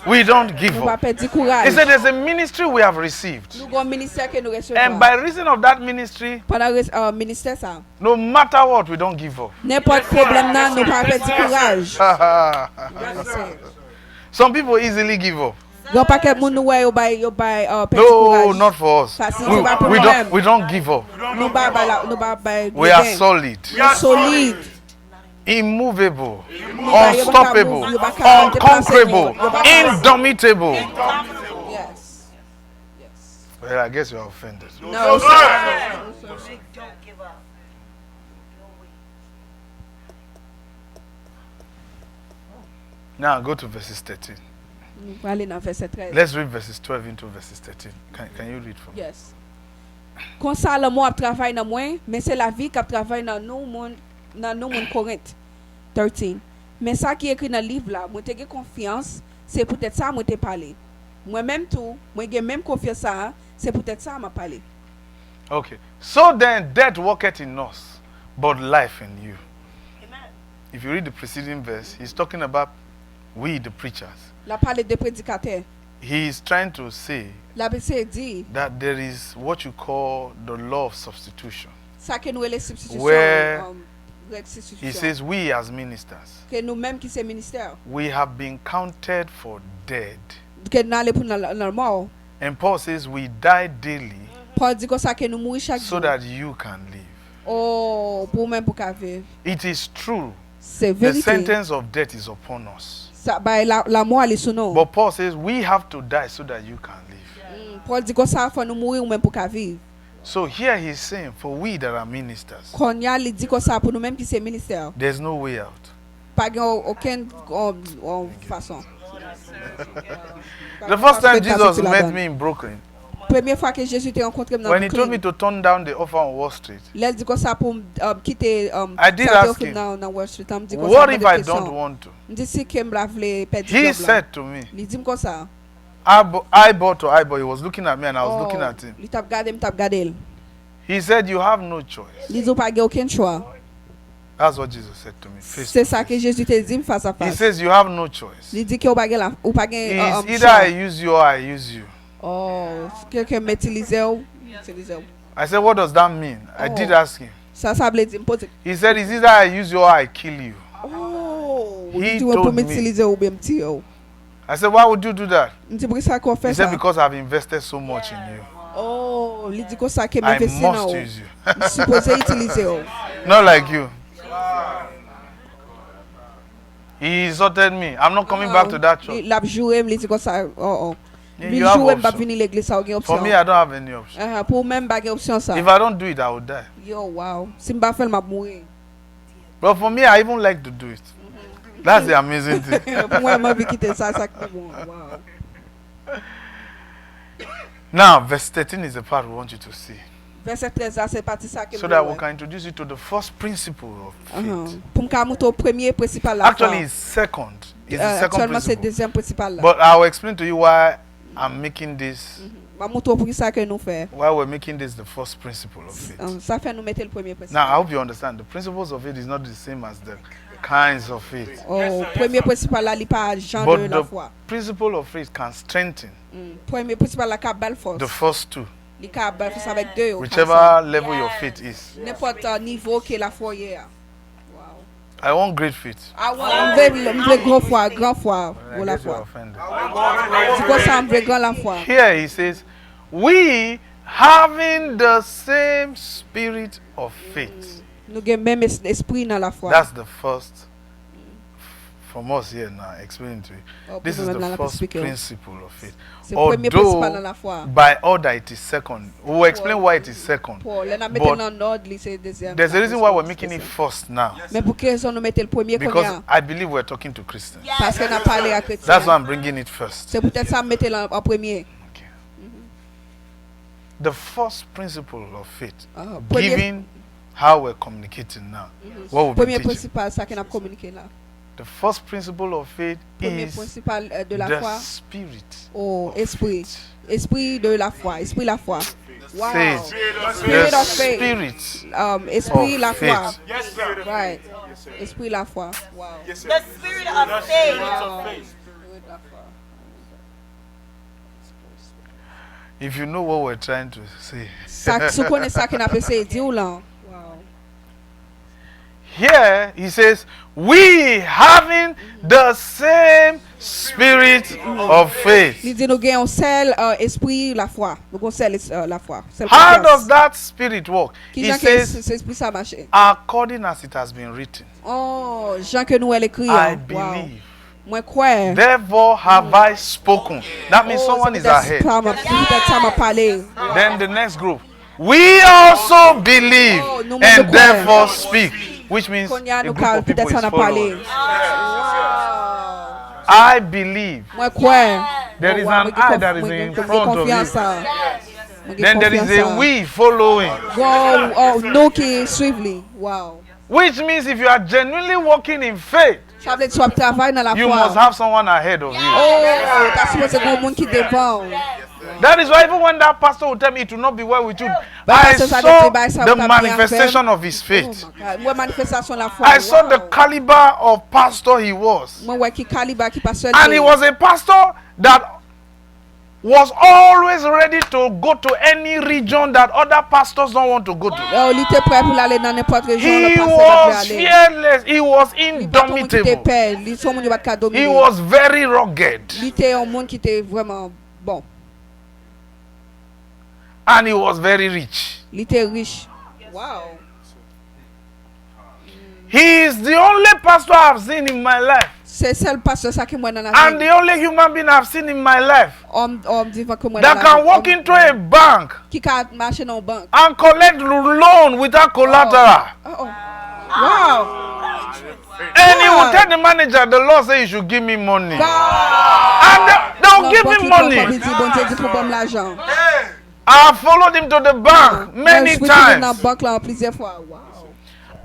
We don't give Nous pas up. perdre He courage. said, there's a ministry we have received. Nous avons un ministère que nous recevons. And by reason of that ministry, Pendant ministère ça, no matter what, we don't give up. n'importe problème là, nous pas perdre courage. Some people easily give up. Grand paquet de monde nous ouais yo bay perdre No, courage. not for us. Ça, c'est pas pour We nous-mêmes. don't give up. Nous pas We are solid, solide. immovable, pas unstoppable, move, you pas capable de unconquerable, déplacer, you pas capable. indomitable. Yes. Well, I guess you are offended. No, sir. Now go to verses 13. Nous allons aller dans verset 13. Let's read verses 12 into verses 13. Can you read for me? Yes. Comme ça, le mot a travaillé dans moi, mais c'est la vie qui a travaillé dans nous, monde Corinthe. 13. Mais ça qui est écrit dans le livre là, moi j'ai confiance, c'est peut-être ça moi t'ai parlé. Moi-même tout, moi j'ai même confiance ça, c'est peut-être ça m'a parlé. Okay. So then, death worketh in us, but life in you. If you read the preceding verse, he's talking about we, the preachers. La parler de prédicateur. He is trying to say La BC dit that there is what you call the law of substitution. ça que nous les substitutions. Where restitution. He says, we as ministers, Que nous-mêmes qui c'est ministère, we have been counted for dead. que nous allons pour la mort. And Paul says, we die daily Paul dit comme ça que nous mourons chaque so jour. that you can live. Oh, pour même pour qu'à vivre. It is true. C'est The vérité. sentence of death is upon us. Ça bah la mort elle est sur nous. But Paul says, we have to die so that you can live. Paul dit comme ça faut nous mourir ou même pour qu'à vivre. So here he's saying, for we that are ministers, Quand il dit comme ça pour nous même qui c'est ministère. there's no way out. Pas aucune façon. The first time Jesus met me in Brooklyn, Première fois que Jésus t'a rencontré dans when he told me Brooklyn, to turn down the offer on Wall Street, il dit comme ça pour quitter I did ça ask him, dans Wall Street. Il dit comme what ça, if me I question. don't want to? Il dit si que me la voulait perdre. He said to me, Il dit comme ça. eyeball to eyeball. He was looking at me and I was looking at him. Il t'a regardé, me t'a regardé. He said, you have no choice. Il dit pas aucun choix. That's what Jesus said to me. Face C'est to ça que face. Jésus te dit face à He face. says you have no choice. Il dit que ou pas gen ou pas gen It's either I use you or I use you. Oh, quelqu'un m'utilise ou utilise ou. I said, what does that mean? I Oh. did ask him. Ça veut dire me poser. He said, it's either I use you or I kill you. Oh, He tu veux pour told me. m'utiliser ou bien me tirer ou. I said, why would you do that? Il dit pour ça qu'on He fait said, ça. because I've invested so much in you. Oh, il dit que ça que I m'investit dans must ou. use you. Supposé utiliser ou. Not like you. He insulted me. I'm not coming back to that church. Il a joué, il dit que ça oh. You Il have joue, pas option. venir l'église ça ou gen For option. me, I don't have any option. Pour même pas gen option ça. If I don't do it, I will die. Yo, wow. Si m'pa faire m'a mourir. But for me, I even like to do it. That's the amazing thing. Pour moi, m'a quitter ça qui bon. Wow. Now, verse 13 is the part we want you to see. Verset 13 là, c'est parti ça que So that we can introduce you to the first principle of faith. Pour m'ka monter au premier principal là. Actually, it's second. It's the second Actuellement c'est principle. deuxième principal là. But I will explain to you why I'm making this, M'a monter pour ça que nous fait. why we're making this the first principle of faith. Ça fait nous mettre le premier Now, I principal. hope you understand. The principles of faith is not the same as the kinds of faith. Oh, premier principal là, il pas genre de But la the foi. principle of faith can strengthen Premier principal là ka belle force. the first two, Il ka belle force avec deux. whichever level your faith is. N'importe niveau que la foi hier. I want great faith. Ah ouais, on veut grand foi, I ou la guess you're foi. offended. C'est quoi ça, on veut grand la foi. Here he says, we having the same spirit of faith. Nous avons même esprit dans la foi. That's the first, from us here now, explaining to you. Oh, This pour is nous-mêmes the dans la first expliquer. principle of faith. C'est le premier principal dans la Although, foi. by order, it is second. We will explain why it is second. Pour les But mettre dans l'ordre, c'est deuxième. There's a reason why we're making it first now. Mais pour quelle raison nous mettons le premier comme Because ça? I believe we're talking to Christians. Parce qu'on a parlé à chrétien. That's why I'm bringing it first. C'est peut-être ça mettez en premier. Okay. The first principle of faith, Premier, given how we're communicating now, what we'll be premier teaching. principal, ça qu'on a communiqué là. The first principle of faith Premier is principal de la the foi. spirit. Oh, esprit. Esprit de la foi. Esprit la foi. Wow. Says Spirit the of faith. spirit Esprit of la foi. faith. Yes, sir. Right. Esprit la foi. Wow. Yes, sir. The spirit of faith. Spirit la foi. If you know what we're trying to say. Ça, ce qu'on est ça qu'on a appelé dire là. Wow. Here he says, we having the same spirit of faith. Il dit nous gagnons seul esprit la foi. Nous gagnons seul la foi. Seul How confiance. does that spirit work? Qui He Jean que says, cet esprit ça marche? according as it has been written, Oh, Jean que nous elle écrit. I Wow. believe. Moi crois. Therefore have I spoken. That means someone is ahead. Peut-être ça m'a parlé. Then the next group. We also believe Oh, nous and nous therefore speak. Which means Qu'on y a a nous group of people peut-être ça is n'a parlé. following. I believe. Moi crois. There is an I that is in front of you. Then there is a we following. Wow, oh, nous qui suivent. Wow. Which means if you are genuinely walking in faith, Ça veut dire que tu vas travailler dans la you must foi. have someone ahead of you. Oh, t'as supposé que un monde qui devant. That is why even when that pastor will tell me it will not be well with you, But I pastor said saw that the that manifestation of his Oh faith. my God. Moi manifestation la foi. I saw the Wow. caliber of pastor he was. Moi ouais qui calibre qui pas seul. And he was a pastor that was always ready to go to any region that other pastors don't want to go to. Oh, il était prêt pour aller dans n'importe région le He pasteur was va aller. fearless. He was Il pas tout monde qui était indomitable. peur, il son monde va pas He dominer. was very rugged. Il était un monde qui était vraiment bon. And he was very rich. Il était riche. Wow. He is the only pastor I've seen in my life. C'est seul pasteur ça que moi dans la And vie. the only human being I've seen in my life Homme vivant que moi dans that la can vie. walk into a bank Qui can marcher dans une banque. and collect loan without collateral. Oh. Wow. And he will tell the manager, the Lord says you should give me money. God. And they'll Non, give banque him li money. dit bon Dieu dit pour bon l'argent. I followed him to the bank many Je suis allé dans times. banque là plusieurs fois. Wow.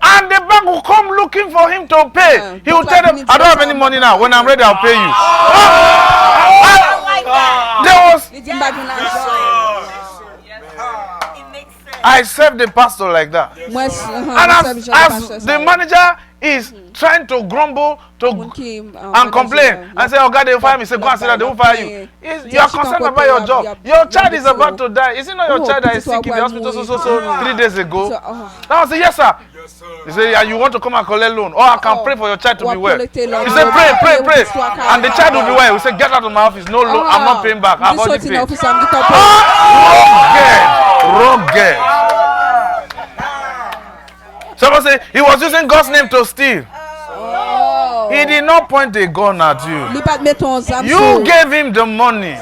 And the bank will come looking for him to pay. He will tell them, I don't have any money now. When I'm ready, I'll pay you. I like that. There was Il dit m'pa gen l'argent. It makes sense. I serve the pastor like that. Moi, And as the manager is trying to grumble and complain and say, oh God, they will fire me. Say, go and say that they will fire you. You are concerned about your job. Your child is about to die. Is it not your child that is sick in the hospital so 3 days ago? Now I say, yes, sir. He say, yeah, you want to come and collect loan? Or I can pray for your child to be well. He say, pray. And the child will be well. We say, get out of my office. No loan. I'm not paying back. I've already paid. Rugged. Someone say he was using God's name to steal. He did not point a gun at you. You gave him the money.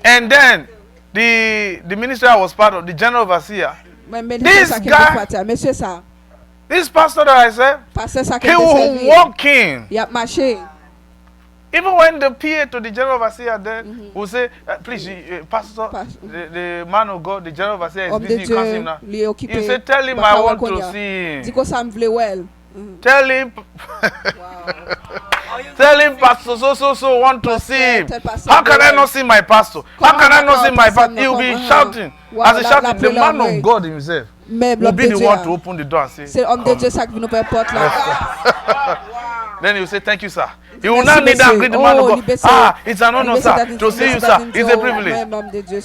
And then the minister I was part of, the general overseer. This guy, this pastor that I said, he will walk in. Even when the PA to the general overseer then will say, please, pastor, the man of God, the general overseer is busy, you can't see him now. You say, tell him I want to see him. Tell him, tell him, pastor, so want to see him. How can I not see my pastor? How can I not see my pastor? He will be shouting. As he shouting, the man of God himself will be the one to open the door and say, then he will say, thank you, sir. He will not need that greet the man of God. It's an honor, sir, to see you, sir. It's a privilege.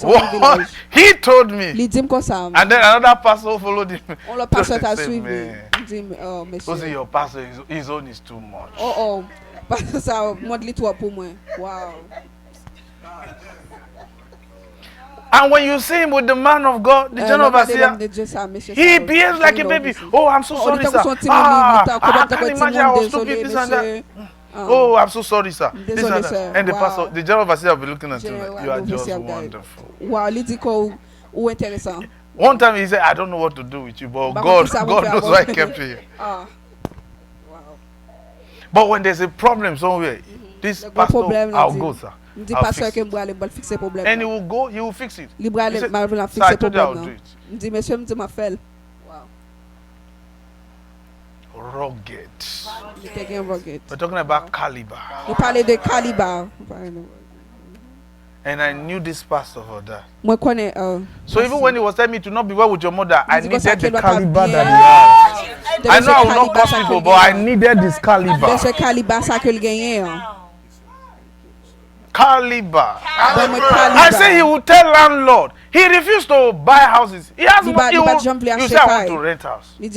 What he told me. And then another pastor followed him. Because your pastor, his own is too much. Wow. And when you see him with the man of God, the general overseer, he behaves like a baby. Oh, I'm so sorry, sir. I can't imagine I was stupid, this and that. Oh, I'm so sorry, sir. This and that. And the pastor, the general overseer will be looking at you like, you are just wonderful. One time he said, I don't know what to do with you, but God knows why he kept you here. But when there's a problem somewhere, this pastor, I'll go, sir. I'll fix it. And he will go, he will fix it. He said, sir, I told you I'll do it. Rugged. We're talking about caliber. And I knew this pastor for that. So even when he was telling me to not be well with your mother, I needed the caliber that he had. I know I will not curse people, but I needed this caliber. Caliber. I say he will tell landlord. He refused to buy houses. He has what you say I want to rent house. He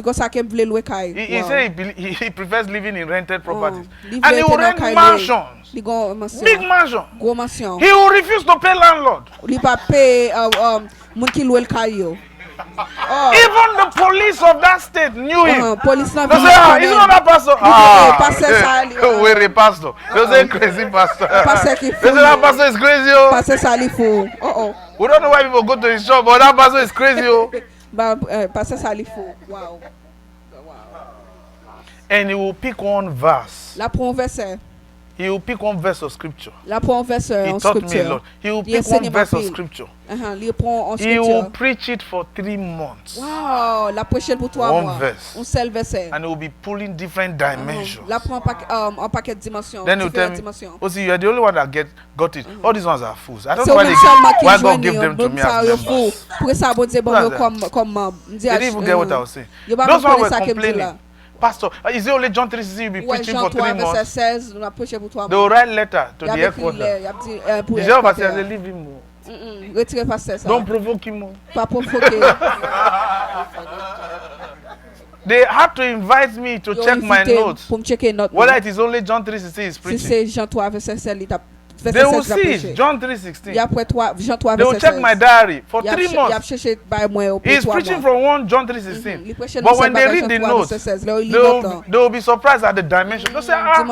said he prefers living in rented properties. And he will rent mansions. Big mansion. He will refuse to pay landlord. Even the police of that state knew him. They say, he's not that pastor. We're a pastor. They say crazy pastor. They say that pastor is crazy. We don't know why people go to his shop, but that pastor is crazy. Wow. And he will pick one verse. He will pick one verse of scripture. He taught me a lot. He will pick one verse of scripture. He will preach it for 3 months. Wow, one verse. And he will be pulling different dimensions. Then he will tell me, oh, see, you are the only one that got it. All these ones are fools. I don't know why God gave them to me as members. They didn't even get what I was saying. Those ones were complaining. Pastor, is it only John 3:16 you'll be preaching for 3 months? They will write letter to the headquarters. The general overseer said, leave him. Don't provoke him. They had to invite me to check my notes. Whether it is only John 3:16 is preaching. They will see John 3:16. They will check my diary for 3 months. He's preaching from 1 John 3:16. But when they read the notes, they will be surprised at the dimension. They'll say, I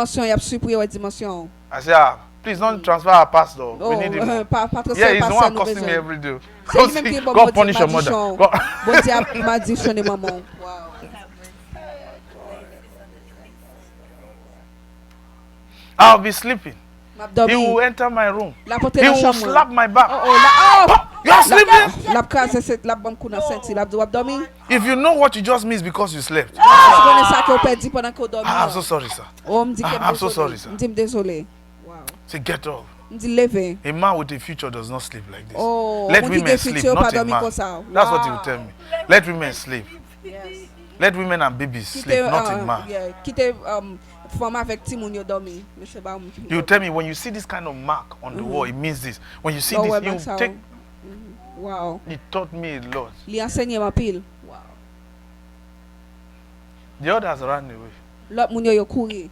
say, please don't transfer our pastor. We need him. Yeah, he's the one cursing me every day. God punish your mother. I'll be sleeping. He will enter my room. He will slap my back. You are sleeping? If you know what you just missed because you slept. I'm so sorry, sir. I'm so sorry, sir. Wow. Say, get up. Me dit lever. A man with a future does not sleep like this. Oh, Let mon qui women gen sleep, futur not pas a dormi man. comme ça. That's what he Wow. will tell me. Let women sleep. Yes. Let women and babies sleep, not a man. Yeah, quitter femme avec ti moun yo dormi. Mais c'est pas moun qui. You tell me when you see this kind of mark on the wall, it means this. When you see Oh, ouais, this, you ça, take. Wow. It taught me a lot. Li enseigne ma pile. Wow. The others ran away. L'autre moun yo couri.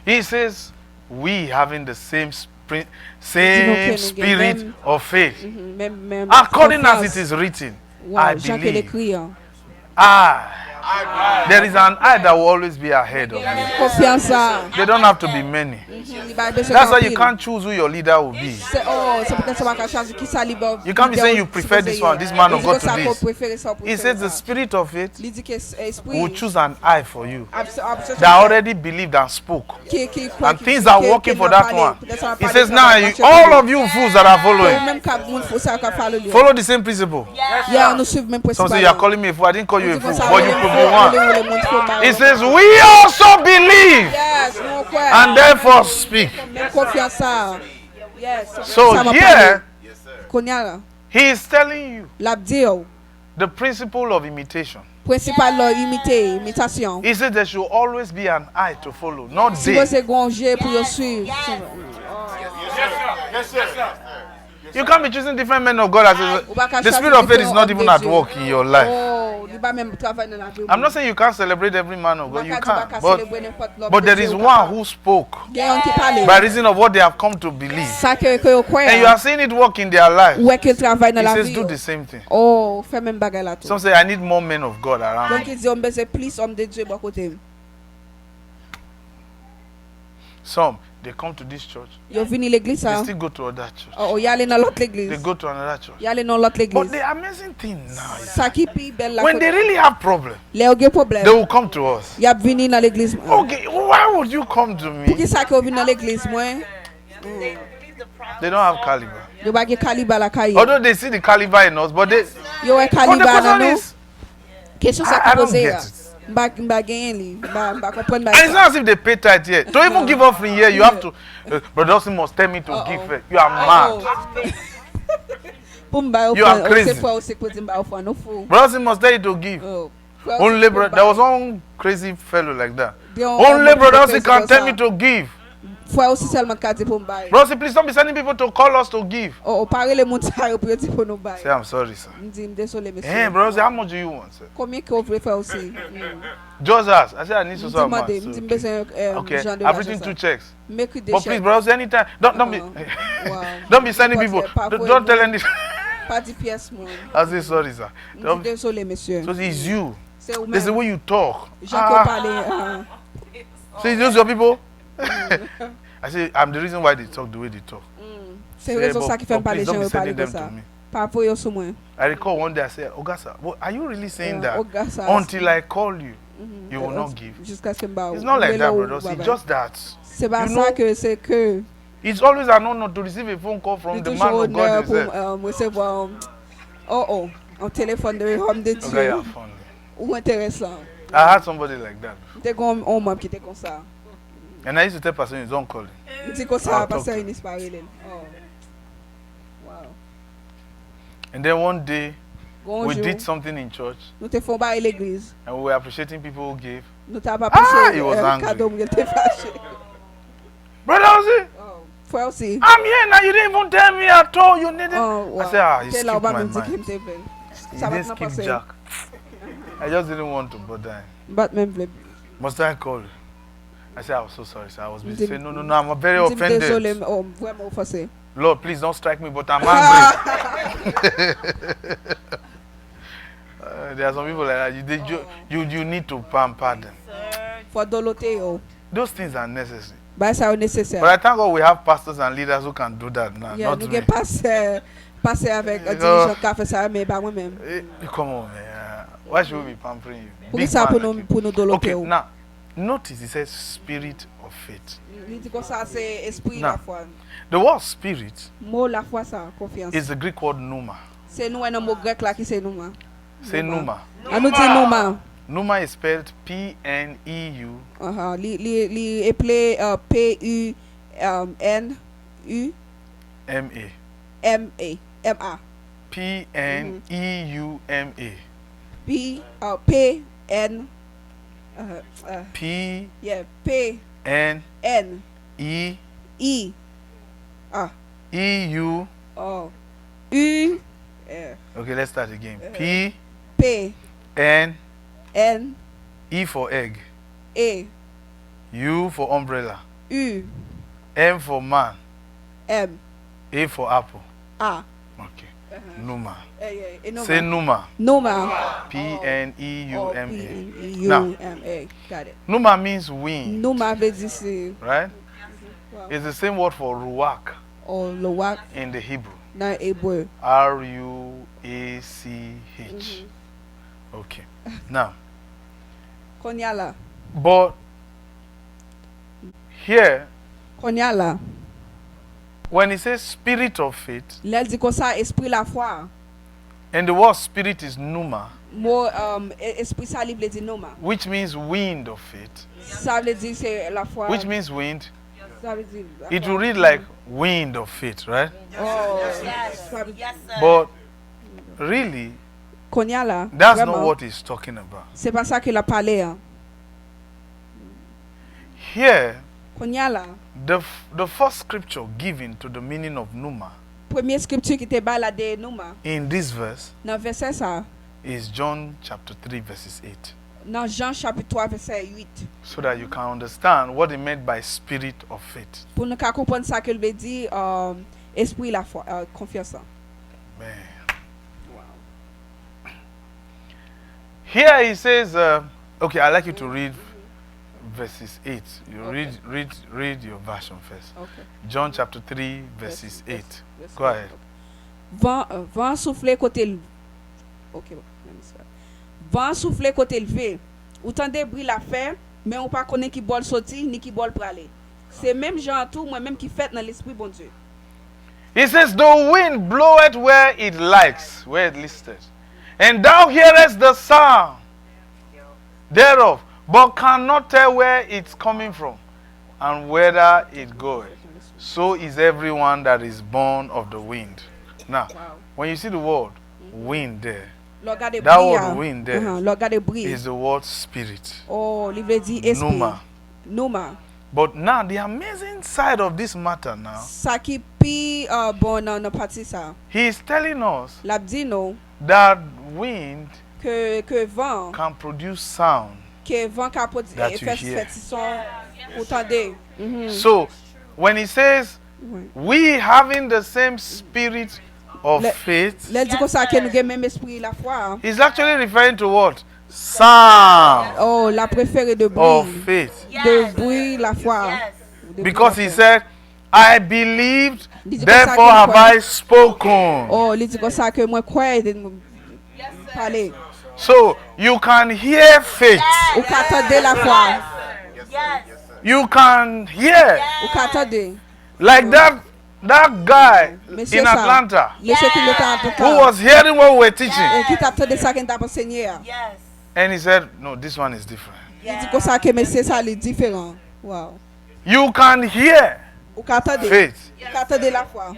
He says, we having the same Dis-nous same que spirit même- of faith, Même according as it is written. Wow, I Jean que believe. l'écrit. Hein. There is an eye that will always be ahead of you. Confiance ça. They don't have to be many. Li ba besoin That's why d'un you pile. can't choose who your leader will be. C'est peut-être ça va ka choisir qui ça li ba. You can't be saying you prefer this one, this man of God to this. He says the spirit of it Li dit que esprit will choose an eye for you that that already believed and spoke. And things are working for that one. He says now, all of you fools that are following, même cap moun faut ça ka follow lui. follow the same principle. Yeah, nous suivons même Some principe. say you are calling me a fool. I didn't call you a fool, but you could be one. one. He says, we also believe Yes, nous croyons. and therefore speak. Même confiance ça. Yes. So ça m'a here, Konya là. he is telling you L'a dit the principle of imitation. principal imitation. He says there should always be an eye to follow, not Si they. vous êtes gonje pour yo suivre. Yes, sir. You can't be choosing different men of God as Ou pas qu'à the spirit choisir of faith is not even différents at hommes de work in your life. Oh, li ba même travail dans la vie. I'm not saying you can't celebrate every man of God, you can, but but there is one who spoke Gen qui parle. by reason of what they have come to believe, Ça que yo croit. and you are seeing it work in their life. Ou est qu'il travaille dans He la says vie. do the same thing. Oh, fait même bagarre là tout. Some say I need more men of God around Donc me. il dit on besoin plus homme de Dieu à côté. Some they come to this church, Yo vini l'église they ça. still go to other church, Oh, y aller dans l'autre they église. go to another church. Y aller dans l'autre But église. the amazing thing now is Ça qui pi belle là. when they really have problem, Les ont problème. they will come to us. Y a vini dans l'église. Okay, why would you come to Pour qui me? ça que vini dans l'église moi? They don't have caliber. Yo ba ge calibre la caille. Although they see the caliber in us, but they. Yo e But the calibre question nan nou. is, Question ça I qui don't pose get là. it. Mba gen li. Mba comprendre And it's ba. not as if they pay tithe here. To even give offering here, you have to. Brother Austin must tell me to give first. You are mad. Pour mba You are crazy. C'est pour aussi pour mba offre no fou. Brother Austin must tell you to give. Oh. Only brother, there was one crazy fellow like that. Only Only brother Austin can tell me to give. Faut aussi seulement ka di pour mba. Brother Austin, please don't be sending people to call us to give. Oh, parler le monde ça yo pour di pour nous ba. Say, I'm sorry, sir. M'di désolé Hey, monsieur. brother Austin, how much do you want, sir? Combien que vous voulez faire aussi? Just ask. I said, I need so so much. M'di So, besoin okay, Jean de I've written 2 checks. M'écrit des But please, chèques. brother Austin, anytime. Don't be. Wow. Don't be sending people. Don't tell any. Pas 10 pièces moi. I say sorry, sir. M'di Don't- désolé monsieur. So it's you. C'est ou There's the même. way you talk. Jean qui parler. So it's those your people? I say, I'm the reason why they talk the way they talk. C'est Say, raison but- ça qui fait but parler please don't gens be parler sending comme them ça. to me. Pas pour yo sous moi. I recall one day I said, Ogasa, well, are you really saying that? Ogasa. Until I call you, you will not give. Jusqu'à ce que mba. It's not like that, brother. It's just that. C'est pas you ça know- que c'est que It's always an honor to receive a phone call from c'est the man toujours of God honneur pour himself. recevoir un téléphone de homme de Okay, Dieu yeah, fun. ou intéressant. I had somebody like that. T'es comme un membre qui était comme ça. And I used to tell person, don't call him. Il dit comme I'll ça talk parce to qu'il n'est pas réel. Oh. Wow. And then one day, Bonjour. we did something in church, Nous te font bailler l'église. and we were appreciating people who gave. Nous t'as pas he was angry. cadeau mais t'es fâché. Brother Ozzy, Oh. Frère aussi. I'm here now. You didn't even tell me at all. You needed. Oh, wow. I said, he T'es skipped là, on va my me dire qu'il mind. me plaît. He Ça va didn't pas skip passer. Jack. I just didn't want to bother him. Bat même vle. Must I call you? I said, I was so sorry, sir. I was busy. Did- Say, no, I'm very Dis désolé, offended. oh, vraiment offensé. Lord, please don't strike me, but I'm angry. There are some people like that. You need to pamper them. Faut doloter yo. Those things are necessary. Bah ça est nécessaire. But I thank God we have pastors and leaders who can do that now, Yeah, not nous me. gen passer avec un You know- dirigeant qui a fait ça mais pas moi-même. Come on, man. Why should we be pampering you? Pour Big ça man pour like nous you. pour nous doloter. Okay, now, notice it says spirit of faith. Il dit comme ça c'est esprit Non. la foi. The word spirit Mot la foi ça, confiance. is the Greek word pneuma. C'est nous un mot grec là qui c'est nous. Say pneuma. On nous dit nous. Pneuma is spelled P-N-E-U. Li appelé M-A. P-U-M-A. P-N-E-U-M-A. P-N P P N N E E E U. O U Okay, let's start again. P P N N E for egg. E U for umbrella. U M for man. M A for apple. A. Okay. Pneuma. Numa. Say pneuma. Numa. P-N-E-U-M-A. U-M-A. Got it. Pneuma means wind, Numa veut dire c'est right? Wow. It's the same word for ruach le wak in the Hebrew. dans hébreu. R-U-A-C-H. Okay. Now, Konya là. but here, Konya là. when it says spirit of faith, L'elle dit comme ça esprit la foi. and the word spirit is pneuma, Mot esprit ça veut dire noma. which means wind of faith, Ça veut dire c'est la foi. which means wind. Ça veut dire la It foi. will read like wind of faith, right? Oh, Yes. ça veut- Yes, sir. But really, Konya là. that's vraiment, not what he's talking about. C'est pas ça qu'il a parlé. Hein. Here, Konya là. the first scripture given to the meaning of pneuma Première scripture qui était baladé noma in this verse dans verset ça. is John chapter 3 verses 8. Dans Jean chapitre 3 verset 8. So that you can understand what he meant by spirit of faith. Pour nous comprendre ça qu'il veut dire esprit la foi, confiance. Man. Here he says, okay, I'd like you to read verses 8. You Okay. read your version first. Okay. John chapter 3 verses 8. Go ahead. Vent souffler côté levé. OK. Vent souffler côté levé. Ou tendez bruit la fait, mais on pas connaît qui bol sorti ni qui bol praler. C'est même Jean tout moi même qui fait dans l'esprit bon Dieu. He says, the wind bloweth where it likes, where it listed. And thou hearest the sound thereof, but cannot tell where it's coming from and whither it goeth. So is everyone that is born of the wind. Now, Wow. when you see the word wind there, Regardez that bruit. word wind there Regardez bruit. is the word spirit. Oh, il veut dire esprit. Pneuma. Noma. But now, the amazing side of this matter now, Ça qui pi bon dans partie ça. he is telling us L'a dit non that wind que vent can produce sound. que vent capot That you fait hear. son entendez. So, when he says, Ouais. we having the same spirit of Le- faith, L'elle dit comme ça que nous avons même esprit la foi. Hein. he's actually referring to what? Sound Oh, la préférée de of bruit. faith. De bruit la foi. Yes. De bruit, Because la he foi. said, I believed, Il dit comme ça therefore qu'il have croit. I spoken. Oh, il dit comme ça que moi crois de parler. So, you can hear faith. Ou qu'attendez la foi. Yes. You can hear. Ou qu'attendez. Like that guy Monsieur in ça. Atlanta Monsieur qui le temps en tout who cas. was hearing what we were teaching. Et qui t'attendait ça qu'il t'a enseigné. Yes. And he said, no, this one is different. Il dit comme ça que monsieur ça est différent. Wow. You can hear Ou qu'attendez. faith. Ou qu'attendez la foi.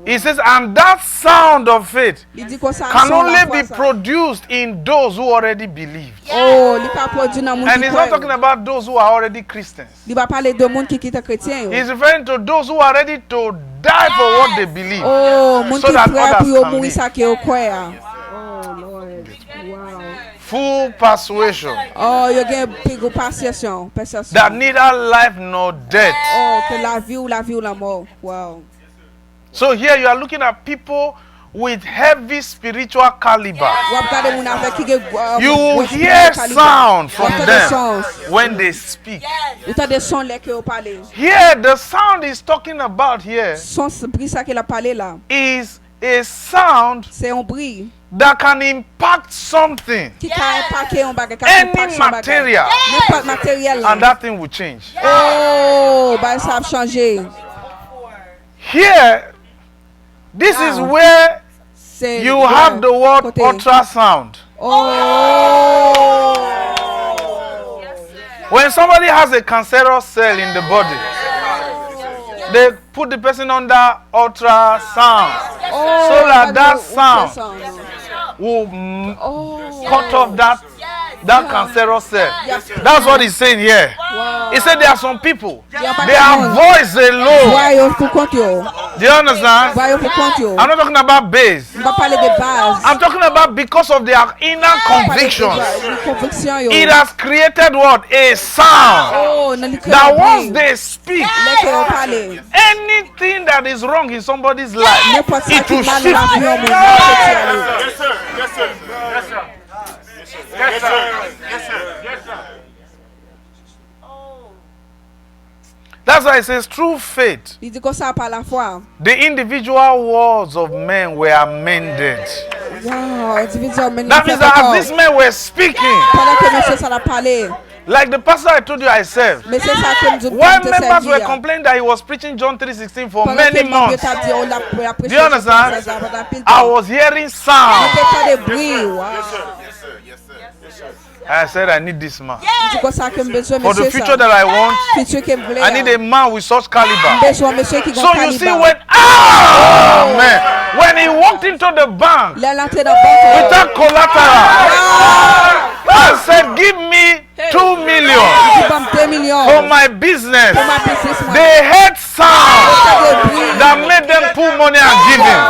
He says, and that sound of faith Il dit comme ça can son la only foi, be ça. produced in those who already believed. Oh, il pas produit dans monde And qui he's not croit. talking about those who are already Christians. Il va parler de monde qui quitte chrétien. He's referring to those who are ready to die for what they believe. Oh, monde So qui that prêt others pour yo can mourir live. ça qui au croire. Oh Lord. Wow. Full persuasion Oh, yo gen plus gros persuasion. that neither life nor death. Oh, que la vie ou la mort. Wow. So here you are looking at people with heavy spiritual caliber. Ou ap gade moun avec qui gen You will hear sound from them when they speak. Yes. Ou t'as des sons là que au parler. Here, the sound he's talking about here Son bruit ça qu'il a parlé là. is a sound C'est un bruit that can impact something, qui t'a impacté un bagage. any material, N'importe matériel là. and that thing will change. Oh, bah ça a changé. Here, this is Wow. where C'est you have the word côté. ultrasound. Oh. When somebody has a cancerous cell in the body, they put the person under ultrasound so that sound will cut off that cancerous cell. That's what he's saying here. He said there are some people, their voice alone. Do you understand? I'm not talking about bass. I'm talking about because of their inner convictions. It has created what? A sound that once they speak, anything that is wrong in somebody's life, it will shift. Yes, sir. Yes, sir. Yes, sir. Yes, sir. Yes, sir. Yes, sir. That's why it says through faith, the individual words of men were amended. That means that as these men were speaking, like the pastor I told you I served, when members were complaining that he was preaching John 3:16 for many months, do you understand? I was hearing sound. I said, I need this man. For the future that I want, I need a man with such caliber. So you see, when when he walked into the bank without collateral, I said, give me 2 million for my business. They had sound that made them pull money and give him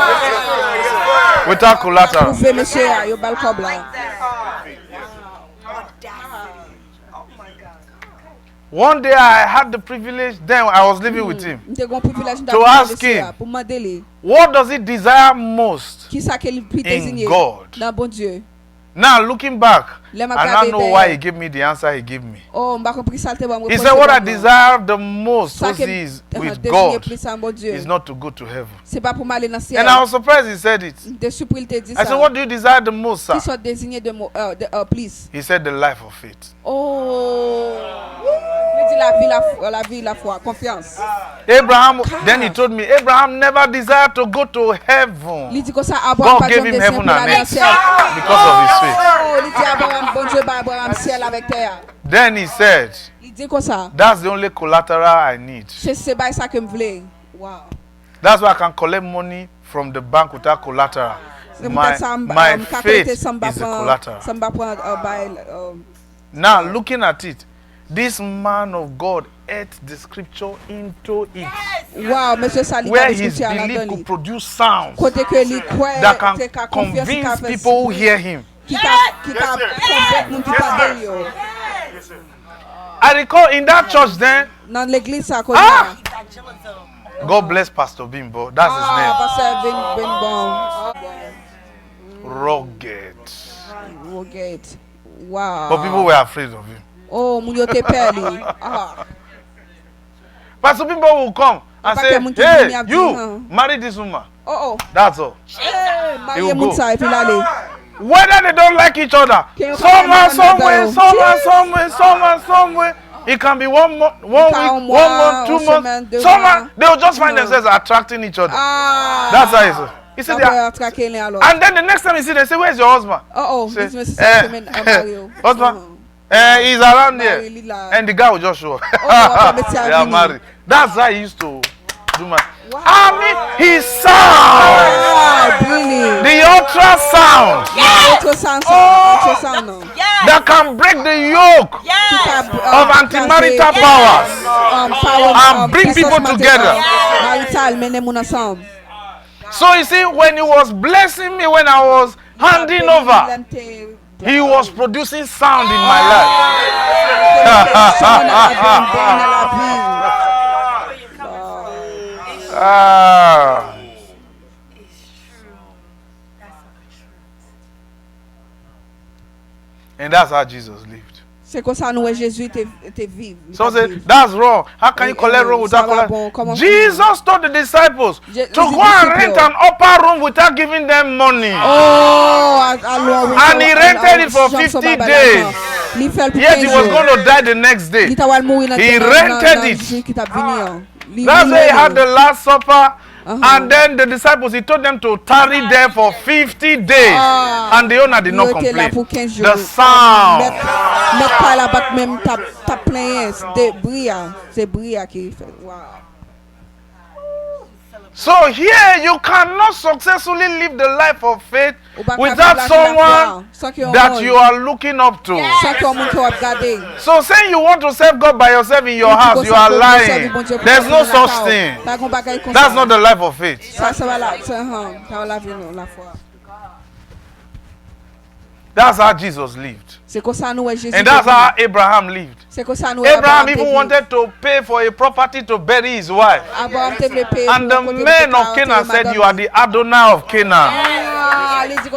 without collateral. One day I had the privilege, then I was living with him, to ask him, what does he desire most in God? Now looking back, I don't know why he gave me the answer he gave me. He said what I desire the most is with God is not to go to heaven. And I was surprised he said it. I said, what do you desire the most, sir? He said the life of faith. Abraham, then he told me, Abraham never desired to go to heaven. God gave him heaven and earth because of his faith. Then he said, that's the only collateral I need. That's why I can collect money from the bank without collateral. My faith is the collateral. Now looking at it, this man of God ate the scripture into it. Where his belief could produce sounds that can convince people who hear him. I recall in that church then, God bless Pastor Bimbo, that's his name. Rugged. Wow. But people were afraid of him. Pastor Bimbo will come and say, hey, you marry this woman. That's all. He will go. Whether they don't like each other, somewhere, it can be 1 week, 1 month, 2 months. They will just find themselves attracting each other. That's how it is. He said, and then the next time you see them, say, where's your husband? Husband? He's around there. And the guy will just show up. They are married. That's how he used to do my. I mean, his sound. The ultrasound. That can break the yoke of anti-marital powers and bring people together. So you see, when he was blessing me, when I was handing over, he was producing sound in my life. And that's how Jesus lived. C'est comme ça nous Jésus était vivre. So say, that's wrong. How can you collect room without collecting? Jesus told the disciples to go and rent an upper room without giving them money. And he rented it for 50 days. Yet he was going to die the next day. He rented it. That's why he had the Last Supper And then the disciples, he told them to tarry there for 50 days. And the owner did not Yo était là complain. pour 15 jours. The sound. Mettre pas là-bas même t'as plein, c'est brillant. C'est brillant qui fait. Wow. So here you cannot successfully live the life of faith Ou pas without capable de someone sans qu'il y ait un that monde. you are looking up to. Sans qu'il y ait un monde qui va regarder. So saying you want to serve God by yourself in your house, you are lying. There's no such thing. That's not the life of faith. Ça va là, c'est la vie la foi. That's how Jesus lived. C'est comme ça nous Jésus. And that's how Abraham lived. C'est comme ça nous Abraham even wanted to pay for a property to bury his wife. And the men of Canaan said, you are the Adonai of Canaan.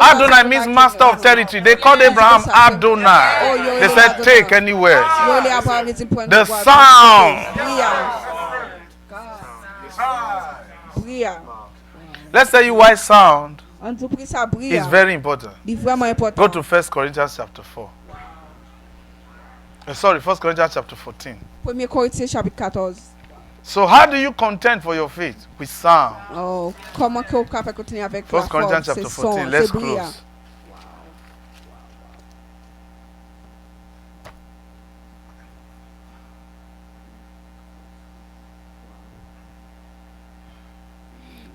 Adonai means master of territory. They called Abraham Adonai. They said, take anywhere. The sound. Let's tell you why sound is very important. Go to 1 Corinthians chapter 4. Sorry, 1 Corinthians chapter 14. 1 Corinthiens chapitre 14. So how do you contend for your faith? With sound. Oh, comment que vous pouvez continuer avec 1 Corinthians chapter 14. Let's close.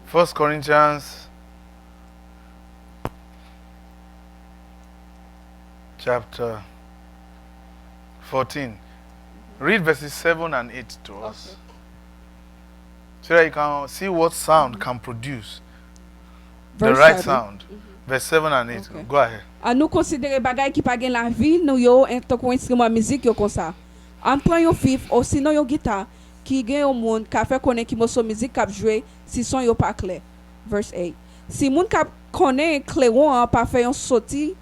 First Corinthians chapter 14. Read verses 7 and 8 to us. So that you can see what sound can produce. The right sound. Verse 7 and 8. Okay. Go ahead. À nous considérer bagay qui pa gen la vie nous yo en tant qu'on instrument musique yo comme ça. En prend yon fif ou sinon yon guitare qui gen yon monde ka fait connaître qui morceau musique k'ap jouer si son yo pas clair. Verse 8. Si moun ka connaît clairon pas fait yon sorti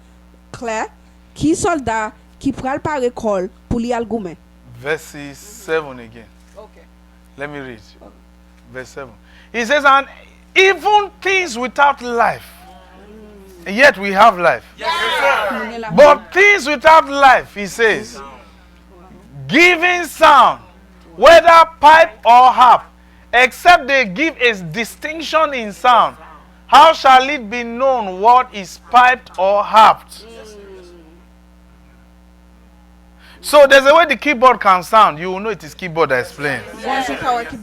clair qui soldat qui pral par école pour li al goumen. Verse 7 again. Okay. Let me read. Verse 7. He says, and even things without life. And yet we have life. But things without life, he says, giving sound, whether pipe or harp, except they give a distinction in sound, how shall it be known what is piped or harped? So there's a way the keyboard can sound. You will know it is keyboard that is playing.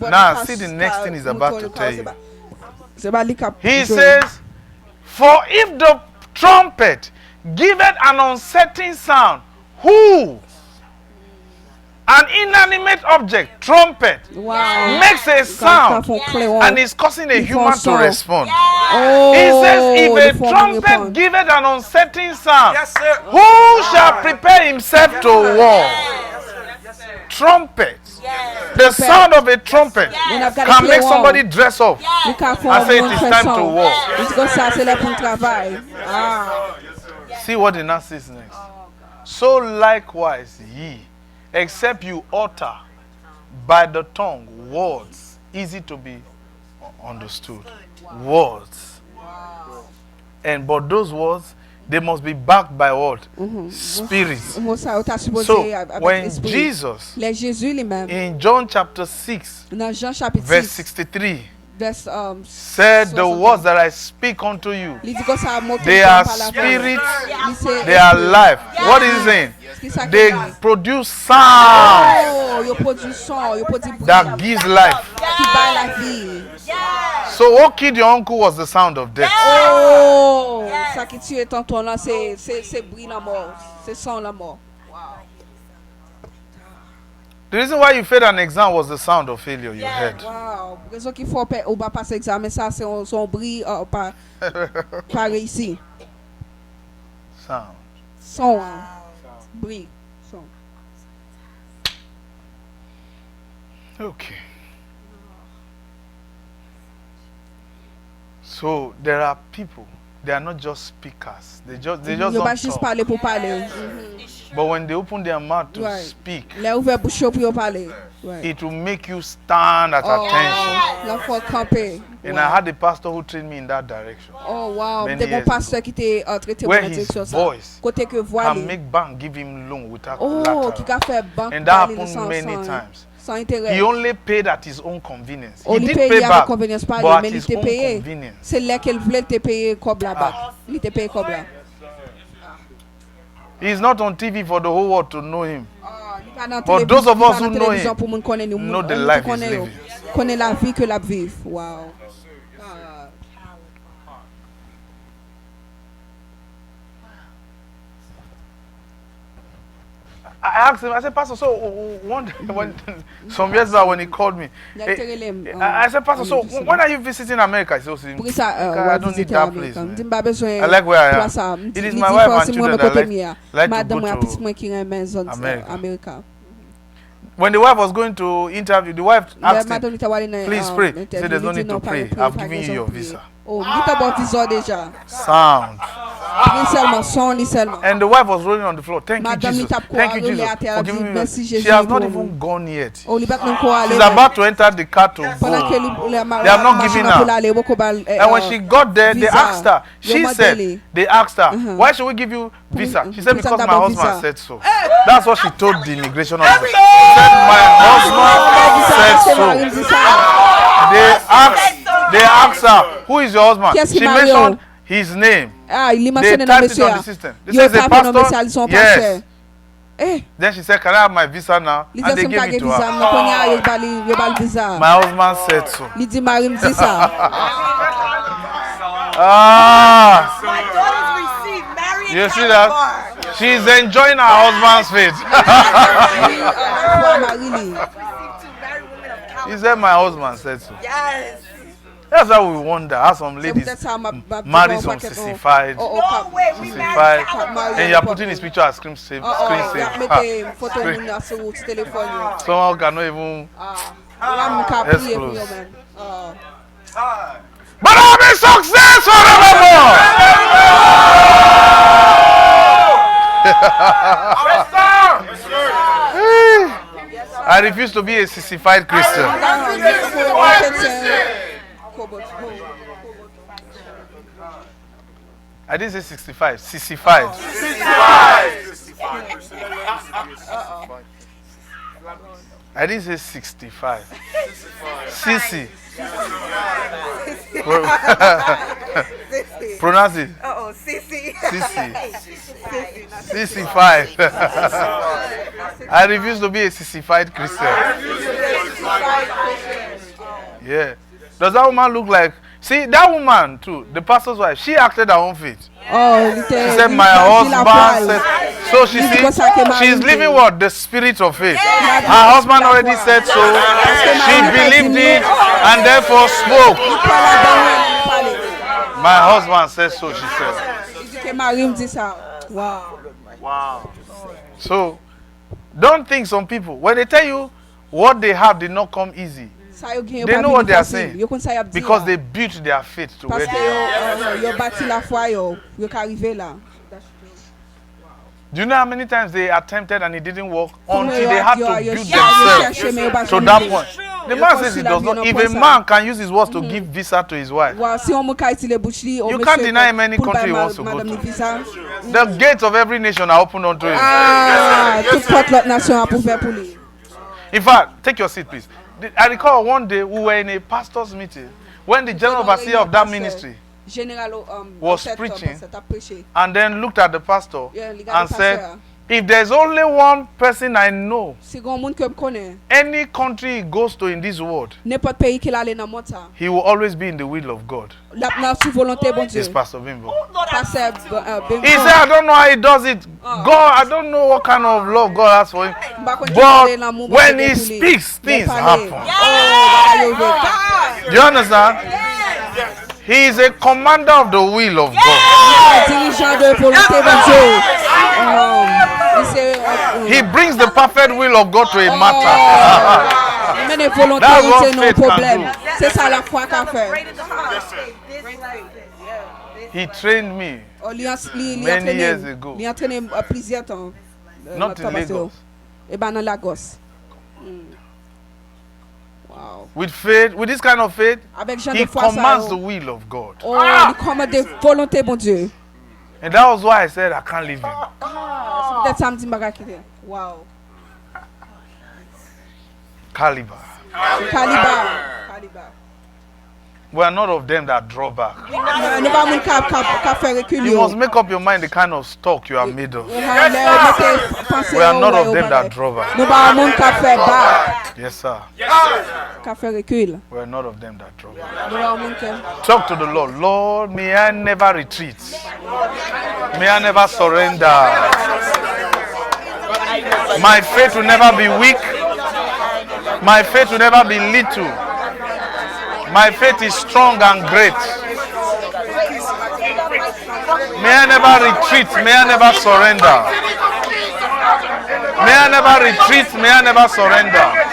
Now see the next thing he's about to tell you. He says, for if the trumpet giveth an uncertain sound, who? An inanimate object, trumpet, makes a sound and is causing a human to respond. He says, if a trumpet giveth an uncertain sound, who shall prepare himself to war? Trumpet. The sound of a trumpet can make somebody dress up and say it is time to war. See what the now says next. So likewise ye, except you utter by the tongue words easy to be understood. Words. But those words, they must be backed by what? Spirit. So when Jesus in John chapter 6 verse 63 said, the words that I speak unto you, they are spirit, they are life. What is he saying? They produce sound that gives life. So what killed your uncle was the sound of death. Ça qui tue tonton là, c'est bruit la mort, c'est son la mort. The reason why you failed an exam was the sound of failure you heard. Wow, raison qu'il faut ou pas passer examen ça c'est son bruit pas réussi. Sound. Son bruit, son. Okay. So there are people, they are not just speakers. They just don't talk. Parler pour parler. But when they open their mouth to speak, it will make you stand at attention. And I had a pastor who trained me in that direction. Oh wow, many years ago, where his voice can make bank give him loan without laughter. And that happened many times. Sans intérêt. He only paid at his own convenience. On He lui did paye pay avec back, convenience par but lui, at mais il his te own payé. convenience. C'est là qu'elle voulait te payer comme là-bas. Il te paye comme là. He's not on TV for the whole world to know him. But But those of us who know him know the life he's living. Connaît la vie que la vive. Wow. I asked him, I said, Pastor, so one day, some years back when he called me, I said, Pastor, so when are you visiting America? He said, I don't need that place. Man. I like where I am. It is my wife and children that like to go to America. When the wife was going to interview, the wife asked him, please pray. He said, there's no need to pray. I've given you your visa. Oh, visa déjà. Sound. Seulement. And the wife was rolling on the floor. Thank you, Jesus. Thank you, Jesus, for giving me. She has not even gone yet. She's about to enter the car to go. They have not given her. And when she got there, they asked her. She said, they asked her, why should we give you visa? She said, because my husband said so. That's what she told the immigration officer. She said, my husband said so. They asked her, who is your husband? She mentioned his name. They typed it on the system. They said, the pastor? Yes. Then she said, can I have my visa now? And they gave it to her. My husband said so. My daughters received Marion. You see that? She's enjoying her husband's faith. He said, my husband said so. Yes. That's why we wonder how some ladies marry some sissified, and you're putting his picture as screen save. Someone cannot even close. But I'll be successful forevermore. I refuse to be a sissified Christian. I didn't say 65, 65. I didn't say 65. Sissy. Pronounce it. Sissy. Sissy. 65. I refuse to be a sissified Christian. Yeah. Does that woman look like? See, that woman too, the pastor's wife, she acted her own faith. She said, my husband said. So she she's living what? The spirit of faith. Her husband already said so. She believed it and therefore spoke. My husband said so, she said. Wow. So, don't think some people, when they tell you what they have did not come easy, they know what they are saying because they built their faith to where they are. Do you know how many times they attempted and it didn't work until they had to build themselves to that point? The man says it does not. If a man can use his words to give visa to his wife, you can't deny him any country he wants to go to. The gates of every nation are open unto him. In fact, take your seat, please. I recall one day we were in a pastor's meeting when the general overseer of that ministry was preaching and then looked at the pastor and said, if there's only one person I know, any country he goes to in this world, he will always be in the will of God. It's Pastor Bimbo. He said, I don't know how he does it. God, I don't know what kind of love God has for him. But when he speaks, things happen. Do you understand? He is a commander of the will of God. He brings the perfect will of God to a matter. That's what faith can do. He trained me many years ago. Not in Lagos. Wow. With faith, with this kind of faith, he commands the will of God. And that was why I said I can't leave him. Wow. caliber. Calibre. We are not of them that draw back. Nous pas moun ka faire reculer. You must make up your mind the kind of stock you are made of. We We are not of them that draw back. Nous pas moun ka faire bas, Yes, sir. ka faire recul. We are not of them that draw back. Nous pas moun ka Talk to the Lord. Lord, may I never retreat. May I never surrender. My faith will never be weak. My faith will never be little. My faith is strong and great. May I never retreat. May I never surrender. May I never retreat. May I never surrender.